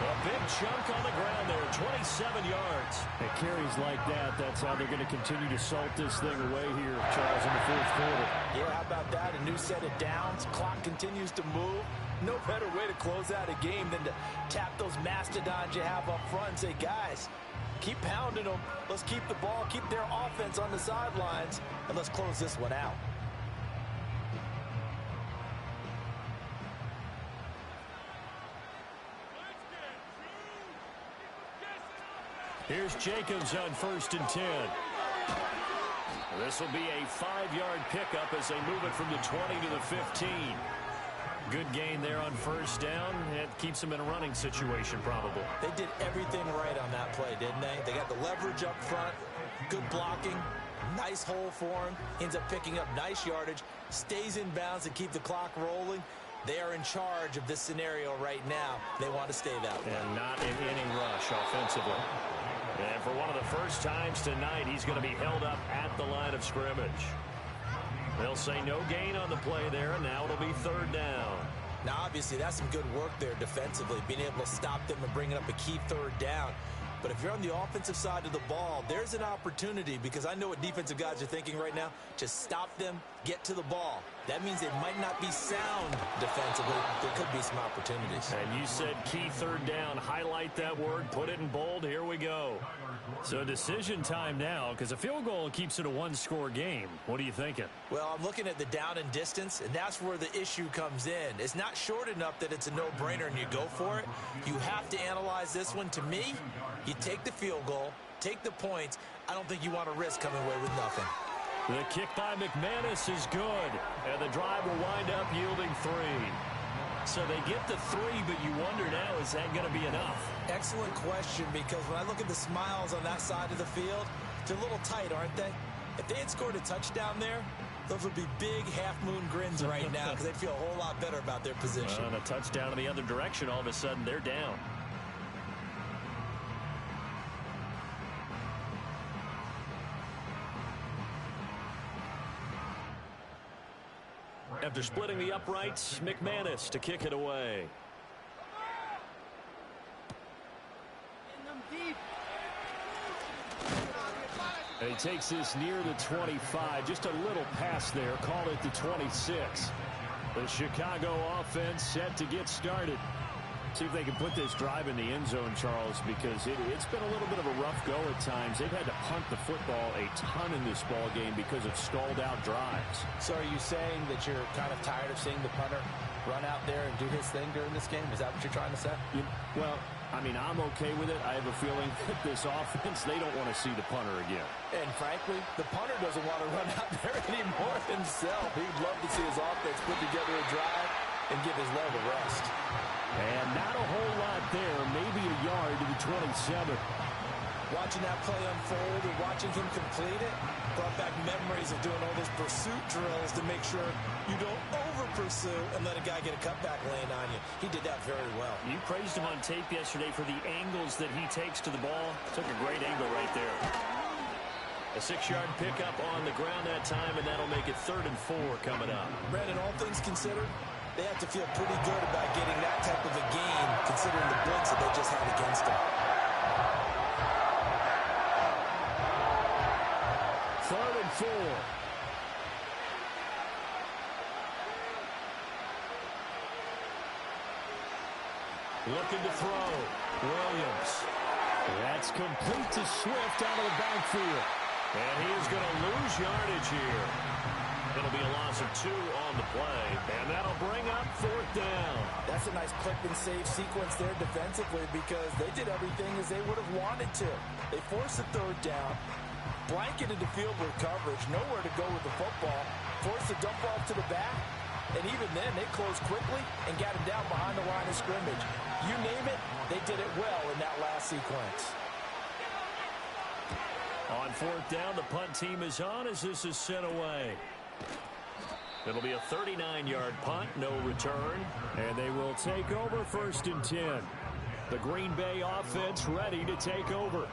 A big chunk on the ground there, 27 yards. At carries like that, that's how they're going to continue to salt this thing away here, Charles, in the fourth quarter. Yeah, how about that? A new set of downs. Clock continues to move. No better way to close out a game than to tap those mastodons you have up front and say, guys, keep pounding them. Let's keep the ball, keep their offense on the sidelines, and let's close this one out. Here's Jacobs on 1st and 10. This will be a 5-yard pickup as they move it from the 20 to the 15. Good gain there on first down. It keeps them in a running situation probably. They did everything right on that play, didn't they? They got the leverage up front, good blocking, nice hole for him. Ends up picking up nice yardage, stays in bounds to keep the clock rolling. They are in charge of this scenario right now. They want to stay that way. And not in any rush offensively. And for one of the first times tonight, he's going to be held up at the line of scrimmage. They'll say no gain on the play there, and now it'll be 3rd down. Now, obviously, that's some good work there defensively, being able to stop them and bringing up a key 3rd down. But if you're on the offensive side of the ball, there's an opportunity, because I know what defensive guys are thinking right now. Just stop them, get to the ball. That means they might not be sound defensively. There could be some opportunities. And you said key third down. Highlight that word. Put it in bold. Here we go. So decision time now, because a field goal keeps it a one-score game. What are you thinking? Well, I'm looking at the down and distance, and that's where the issue comes in. It's not short enough that it's a no-brainer and you go for it. You have to analyze this one. To me, you take the field goal, take the points. I don't think you want to risk coming away with nothing. The kick by McManus is good, and the drive will wind up yielding 3. So they get the 3, but you wonder now, is that going to be enough? Excellent question, because when I look at the smiles on that side of the field, they're a little tight, aren't they? If they had scored a touchdown there, those would be big half-moon grins right now because they'd feel a whole lot better about their position. On a touchdown in the other direction, all of a sudden they're down. After splitting the uprights, McManus to kick it away. And he takes this near the 25. Just a little pass there. Call it the 26. The Chicago offense set to get started. See if they can put this drive in the end zone, Charles, because it's been a little bit of a rough go at times. They've had to punt the football a ton in this ball game because of stalled-out drives. So are you saying that you're kind of tired of seeing the punter run out there and do his thing during this game? Is that what you're trying to say? Well, I mean, I'm okay with it. I have a feeling that this offense, they don't want to see the punter again. And frankly, the punter doesn't want to run out there anymore himself. He'd love to see his offense put together a drive and give his leg a rest. And not a whole lot there, maybe a yard to the 27. Watching that play unfold and watching him complete it brought back memories of doing all those pursuit drills to make sure you don't over-pursue and let a guy get a cutback lane on you. He did that very well. You praised him on tape yesterday for the angles that he takes to the ball. Took a great angle right there. A 6-yard pickup on the ground that time, and that'll make it 3rd and 4 coming up. Brandon, all things considered, they have to feel pretty good about getting that type of a game, considering the blitz that they just had against them. 3rd and 4. Looking to throw. Williams. That's complete to Swift out of the backfield. And he is going to lose yardage here. It'll be a loss of 2 on the play, and that'll bring up 4th down. That's a nice clip and save sequence there defensively because they did everything as they would have wanted to. They forced the 3rd down, blanketed the field with coverage, nowhere to go with the football, forced the dump off to the back, and even then they closed quickly and got him down behind the line of scrimmage. You name it, they did it well in that last sequence. On 4th down, the punt team is on as this is sent away. It'll be a 39-yard punt, no return, and they will take over 1st and 10. The Green Bay offense ready to take over.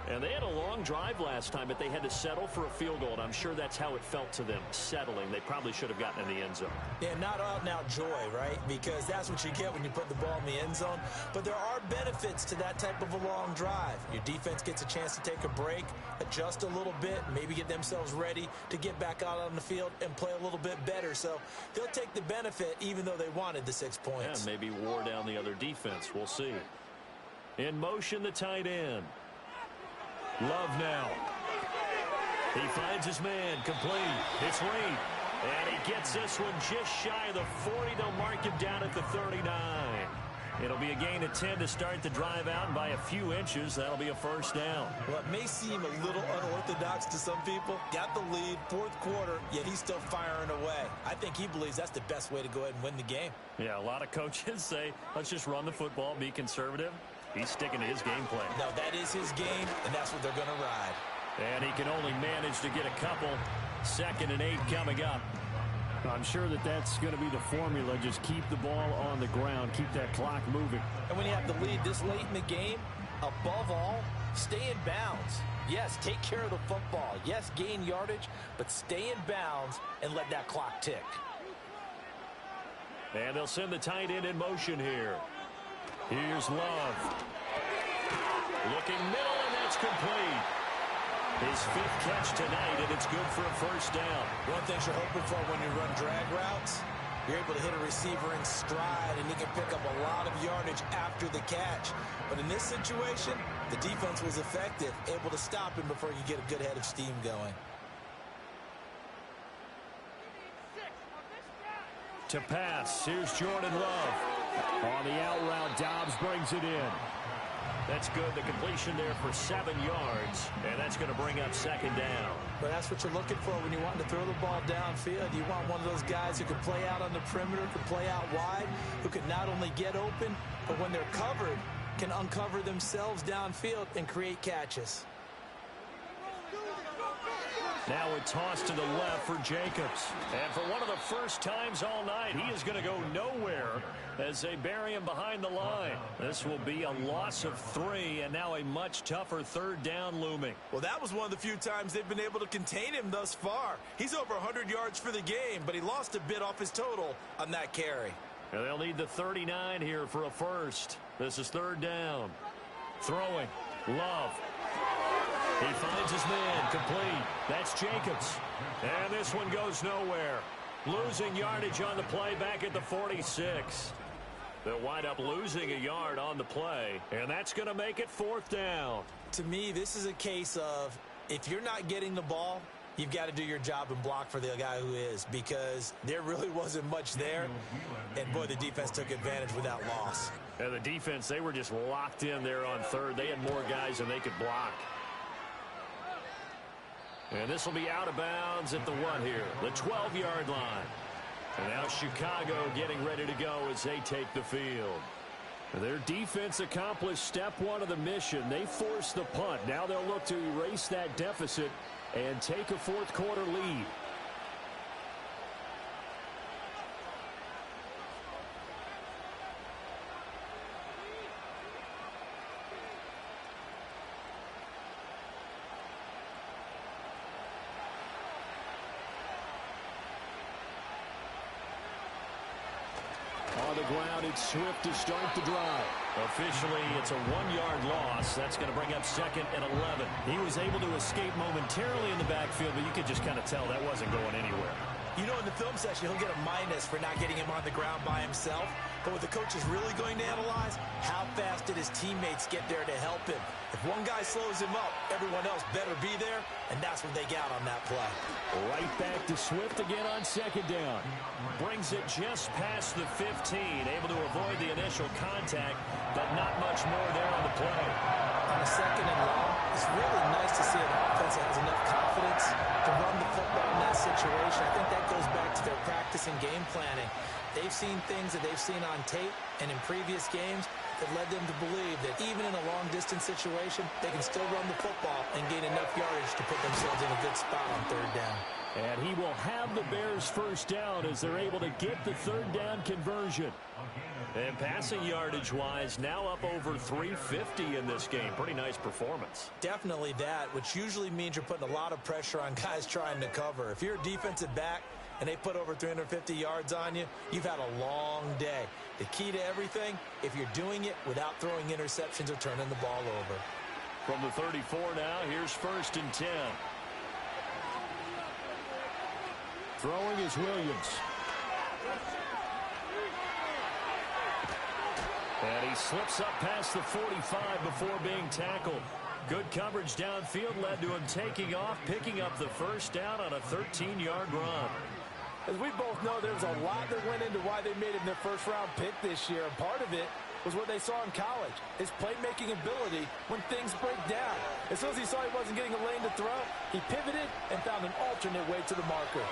And they had a long drive last time, but they had to settle for a field goal, and I'm sure that's how it felt to them, settling. They probably should have gotten in the end zone. Yeah, not out-and-out joy, right? Because that's what you get when you put the ball in the end zone. But there are benefits to that type of a long drive. Your defense gets a chance to take a break, adjust a little bit, maybe get themselves ready to get back out on the field and play a little bit better. So they'll take the benefit even though they wanted the 6 points. Yeah, maybe wore down the other defense. We'll see. In motion, the tight end. Love now. He finds his man, complete. It's Reed. And he gets this one just shy of the 40. They'll mark him down at the 39. It'll be a gain of 10 to start the drive out, and by a few inches, that'll be a 1st down. Well, it may seem a little unorthodox to some people. Got the lead, 4th quarter, yet he's still firing away. I think he believes that's the best way to go ahead and win the game. Yeah, a lot of coaches say, let's just run the football, be conservative. He's sticking to his game plan. No, that is his game, and that's what they're going to ride. And he can only manage to get a couple. 2nd and 8 coming up. I'm sure that that's going to be the formula. Just keep the ball on the ground. Keep that clock moving. And when you have the lead this late in the game, above all, stay in bounds. Yes, take care of the football. Yes, gain yardage, but stay in bounds and let that clock tick. And they'll send the tight end in motion here. Here's Love. Looking middle, and that's complete. His 5th catch tonight, and it's good for a first down. One thing you're hoping for when you run drag routes, you're able to hit a receiver in stride, and he can pick up a lot of yardage after the catch. But in this situation, the defense was effective, able to stop him before you get a good head of steam going. To pass, here's Jordan Love. On the out route, Dobbs brings it in. That's good. The completion there for 7 yards, and that's going to bring up 2nd down. But that's what you're looking for when you want to throw the ball downfield. You want one of those guys who can play out on the perimeter, can play out wide, who can not only get open, but when they're covered, can uncover themselves downfield and create catches. Now a toss to the left for Jacobs. And for one of the first times all night, he is going to go nowhere as they bury him behind the line. This will be a loss of 3, and now a much tougher 3rd down looming. Well, that was one of the few times they've been able to contain him thus far. He's over 100 yards for the game, but he lost a bit off his total on that carry. And they'll need the 39 here for a first. This is 3rd down. Throwing. Love. He finds his man, complete. That's Jacobs. And this one goes nowhere. Losing yardage on the play back at the 46. They'll wind up losing a yard on the play, and that's going to make it 4th down. To me, this is a case of if you're not getting the ball, you've got to do your job and block for the guy who is, because there really wasn't much there. And, boy, the defense took advantage with that loss. And the defense, they were just locked in there on 3rd. They had more guys than they could block. And this will be out of bounds at the 1 here, the 12-yard line. And now Chicago getting ready to go as they take the field. Their defense accomplished step 1 of the mission. They forced the punt. Now they'll look to erase that deficit and take a 4th quarter lead. On the ground, it's Swift to start the drive. Officially, it's a 1-yard loss. That's going to bring up 2nd and 11. He was able to escape momentarily in the backfield, but you could just kind of tell that wasn't going anywhere. You know, in the film section, he'll get a minus for not getting him on the ground by himself. But what the coach is really going to analyze, how fast did his teammates get there to help him? If one guy slows him up, everyone else better be there, and that's what they got on that play. Right back to Swift again on 2nd down. Brings it just past the 15, able to avoid the initial contact, but not much more there on the play. On a 2nd and long, it's really nice to see an offense that has enough confidence to run the football in that situation. I think that goes back to their practice and game planning. They've seen things that they've seen on tape and in previous games that led them to believe that even in a long-distance situation, they can still run the football and gain enough yardage to put themselves in a good spot on 3rd down. And he will have the Bears first down as they're able to get the 3rd down conversion. And passing yardage-wise, now up over 350 in this game. Pretty nice performance. Definitely that, which usually means you're putting a lot of pressure on guys trying to cover. If you're a defensive back and they put over 350 yards on you, you've had a long day. The key to everything, if you're doing it without throwing interceptions or turning the ball over. From the 34 now, here's 1st and 10. Throwing is Williams. And he slips up past the 45 before being tackled. Good coverage downfield led to him taking off, picking up the first down on a 13-yard run. As we both know, there's a lot that went into why they made him their first-round pick this year. And part of it was what they saw in college, his playmaking ability when things break down. As soon as he saw he wasn't getting a lane to throw, he pivoted and found an alternate way to the marker.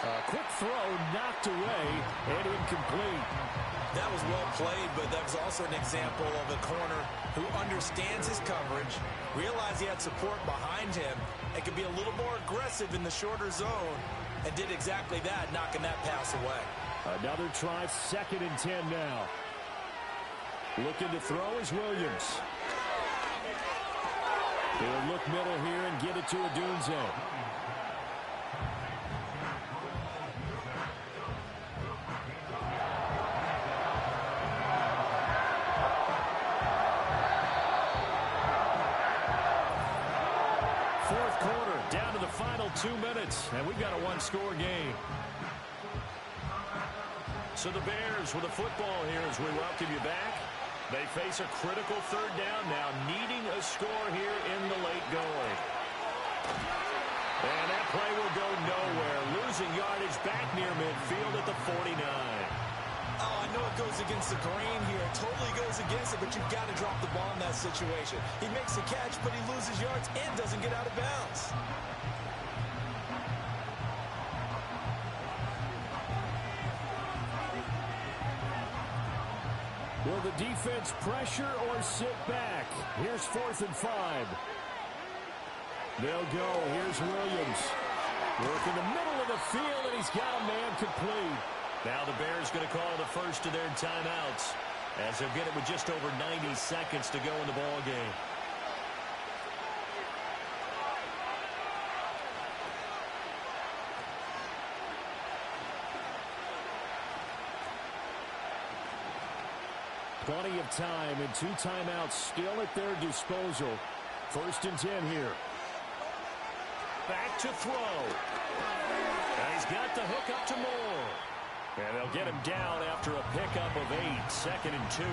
A quick throw knocked away and incomplete. That was well played, but that was also an example of a corner who understands his coverage, realized he had support behind him, and could be a little more aggressive in the shorter zone, and did exactly that, knocking that pass away. Another try, 2nd and 10 now. Looking to throw is Williams. He'll look middle here and get it to Odunze. 2 minutes, and we've got a one-score game. So the Bears with a football here as we welcome you back. They face a critical third down now, needing a score here in the late going. And that play will go nowhere. Losing yardage back near midfield at the 49. Oh, I know it goes against the grain here. It totally goes against it, but you've got to drop the ball in that situation. He makes the catch, but he loses yards and doesn't get out of bounds. Will the defense pressure or sit back? Here's 4th and 5. They'll go. Here's Williams. Work in the middle of the field, and he's got a man complete. Now the Bears going to call the first of their timeouts as they'll get it with just over 90 seconds to go in the ball game. Plenty of time and 2 timeouts still at their disposal. 1st and 10 here. Back to throw. And he's got the hook up to Moore. And they'll get him down after a pickup of 8. 2nd and 2.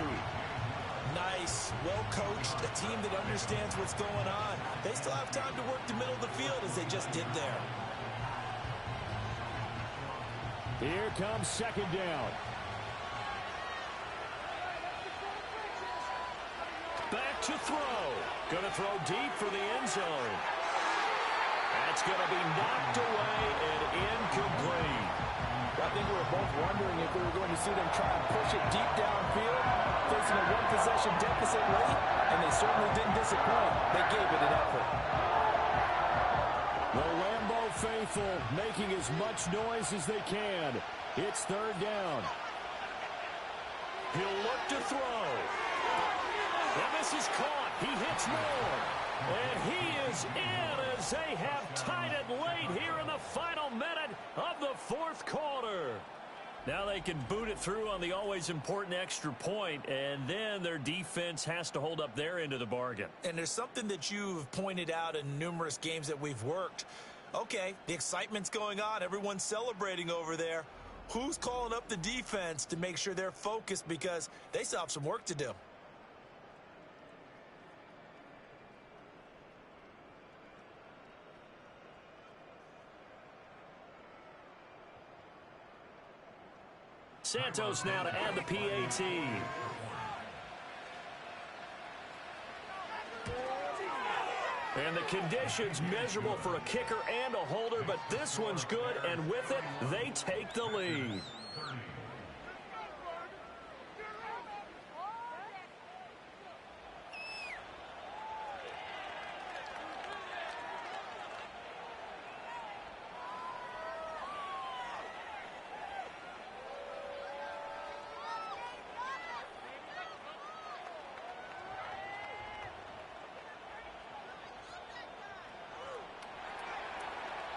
Nice, well coached, a team that understands what's going on. They still have time to work the middle of the field as they just did there. Here comes 2nd down. Back to throw. Going to throw deep for the end zone. That's going to be knocked away and incomplete. I think we were both wondering if we were going to see them try and push it deep downfield, facing a one-possession deficit late, and they certainly didn't disappoint. They gave it an effort. The Lambeau faithful making as much noise as they can. It's 3rd down. He'll look to throw. And this is caught. He hits Moore. And he is in as they have tied it late here in the final minute of the 4th quarter. Now they can boot it through on the always important extra point, and then their defense has to hold up their end of the bargain. And there's something that you've pointed out in numerous games that we've worked. Okay, the excitement's going on. Everyone's celebrating over there. Who's calling up the defense to make sure they're focused, because they still have some work to do? Santos now to add the PAT. And the conditions miserable for a kicker and a holder, but this one's good, and with it, they take the lead.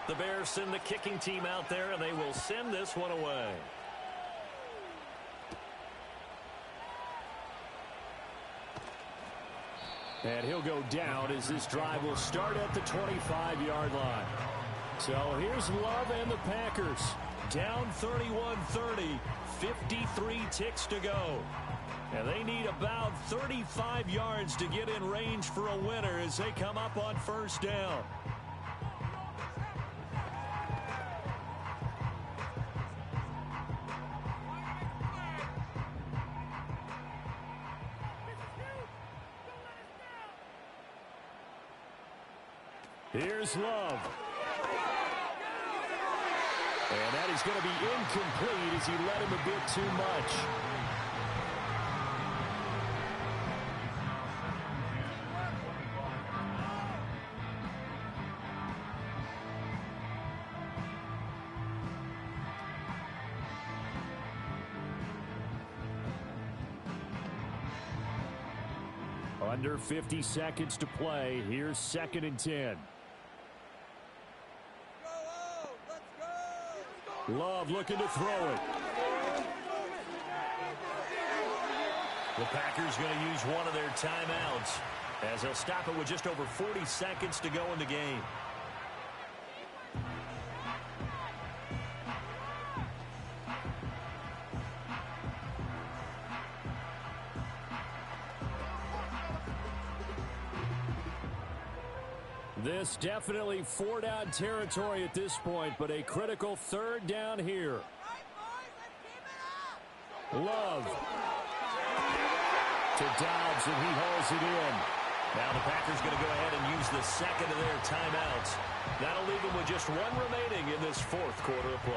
The Bears send the kicking team out there, and they will send this one away. And he'll go down as this drive will start at the 25-yard line. So here's Love and the Packers. Down 31-30, 53 ticks to go. And they need about 35 yards to get in range for a winner as they come up on 1st down. Here's Love. And that is going to be incomplete as he led him a bit too much. Under 50 seconds to play. Here's 2nd and 10. Love looking to throw it. The Packers going to use one of their timeouts as they'll stop it with just over 40 seconds to go in the game. This definitely four-down territory at this point, but a critical third down here. Love to Dobbs, and he hauls it in. Now the Packers going to go ahead and use the second of their timeouts. That'll leave them with just one remaining in this fourth quarter of play.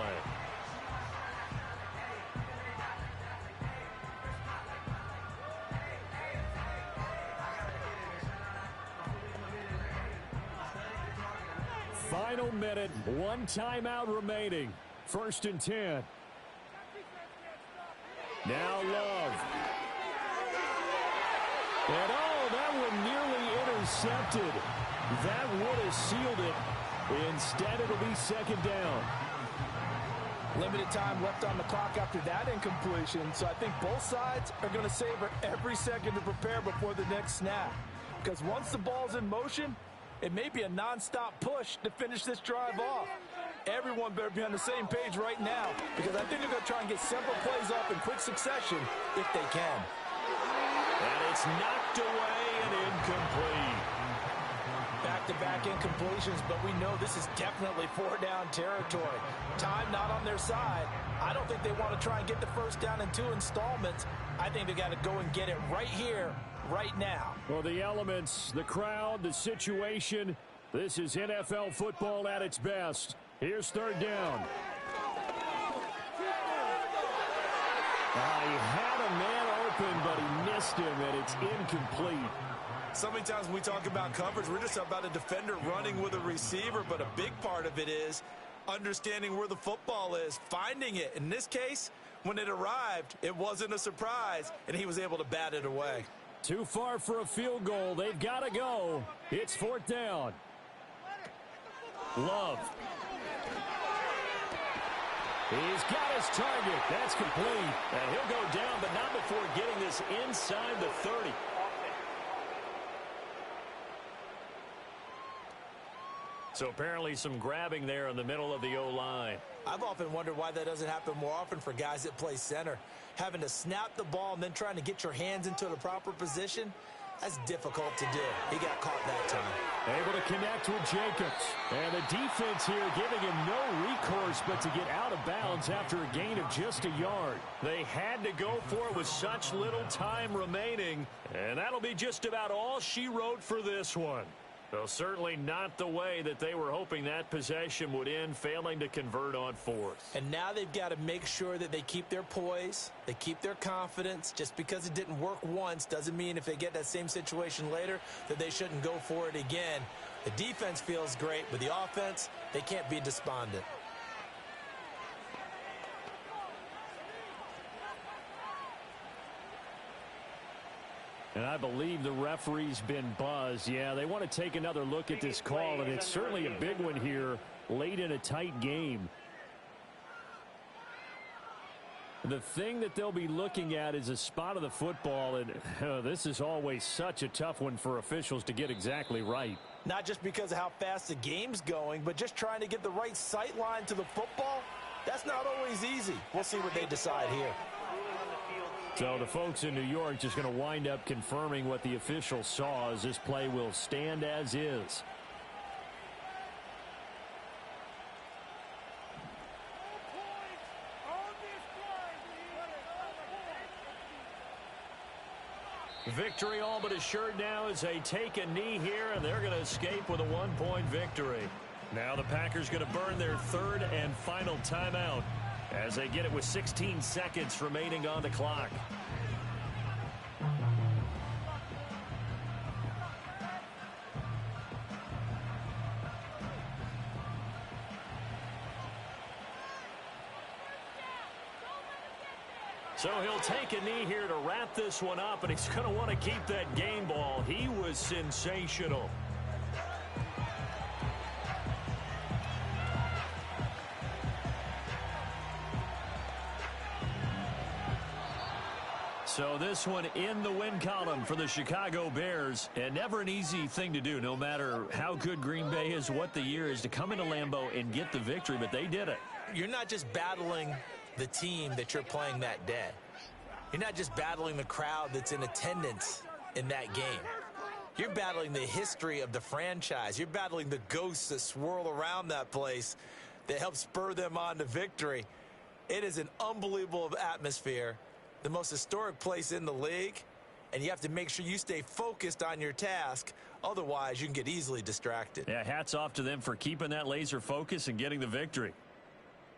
Final minute, one timeout remaining. 1st and 10. Now Love. And that one nearly intercepted. That would have sealed it. Instead, it'll be 2nd down. Limited time left on the clock after that incompletion, so I think both sides are going to savor every second to prepare before the next snap. Because once the ball's in motion, it may be a nonstop push to finish this drive off. Everyone better be on the same page right now, because I think they're going to try and get several plays off in quick succession if they can. And it's knocked away and incomplete. Back-to-back incompletions, but we know this is definitely four-down territory. Time not on their side. I don't think they want to try and get the first down in 2 installments. I think they got to go and get it right here, right now. Well, the elements, the crowd, the situation, this is NFL football at its best. Here's 3rd down. He had a man open, but he missed him, and it's incomplete. So many times when we talk about coverage, we're just about a defender running with a receiver, but a big part of it is understanding where the football is, finding it. In this case, when it arrived, it wasn't a surprise, and he was able to bat it away. Too far for a field goal. They've got to go. It's 4th down. Love. He's got his target. That's complete. And he'll go down, but not before getting this inside the 30. So apparently some grabbing there in the middle of the O-line. I've often wondered why that doesn't happen more often for guys that play center. Having to snap the ball and then trying to get your hands into the proper position, that's difficult to do. He got caught that time. Able to connect with Jacobs. And the defense here giving him no recourse but to get out of bounds after a gain of just a yard. They had to go for it with such little time remaining. And that'll be just about all she wrote for this one. Though certainly not the way that they were hoping that possession would end, failing to convert on 4th. And now they've got to make sure that they keep their poise, they keep their confidence. Just because it didn't work once doesn't mean if they get that same situation later that they shouldn't go for it again. The defense feels great, but the offense, they can't be despondent. And I believe the referee's been buzzed. Yeah, they want to take another look at this call, and it's certainly a big one here late in a tight game. The thing that they'll be looking at is a spot of the football, and this is always such a tough one for officials to get exactly right. Not just because of how fast the game's going, but just trying to get the right sight line to the football. That's not always easy. We'll see what they decide here. So the folks in New York just going to wind up confirming what the official saw, as this play will stand as is. Victory all but assured now as they take a knee here, and they're going to escape with a one-point victory. Now the Packers going to burn their 3rd and final timeout as they get it with 16 seconds remaining on the clock. So he'll take a knee here to wrap this one up, and he's going to want to keep that game ball. He was sensational. So this one in the win column for the Chicago Bears, and never an easy thing to do, no matter how good Green Bay is, what the year is, to come into Lambeau and get the victory, but they did it. You're not just battling the team that you're playing that day. You're not just battling the crowd that's in attendance in that game. You're battling the history of the franchise. You're battling the ghosts that swirl around that place that help spur them on to victory. It is an unbelievable atmosphere, the most historic place in the league, and you have to make sure you stay focused on your task. Otherwise, you can get easily distracted. Yeah, hats off to them for keeping that laser focus and getting the victory.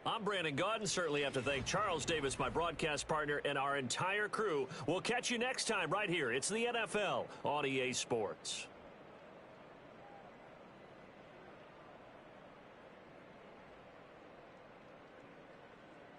I'm Brandon Gaudin. Certainly have to thank Charles Davis, my broadcast partner, and our entire crew. We'll catch you next time right here. It's the NFL on EA Sports.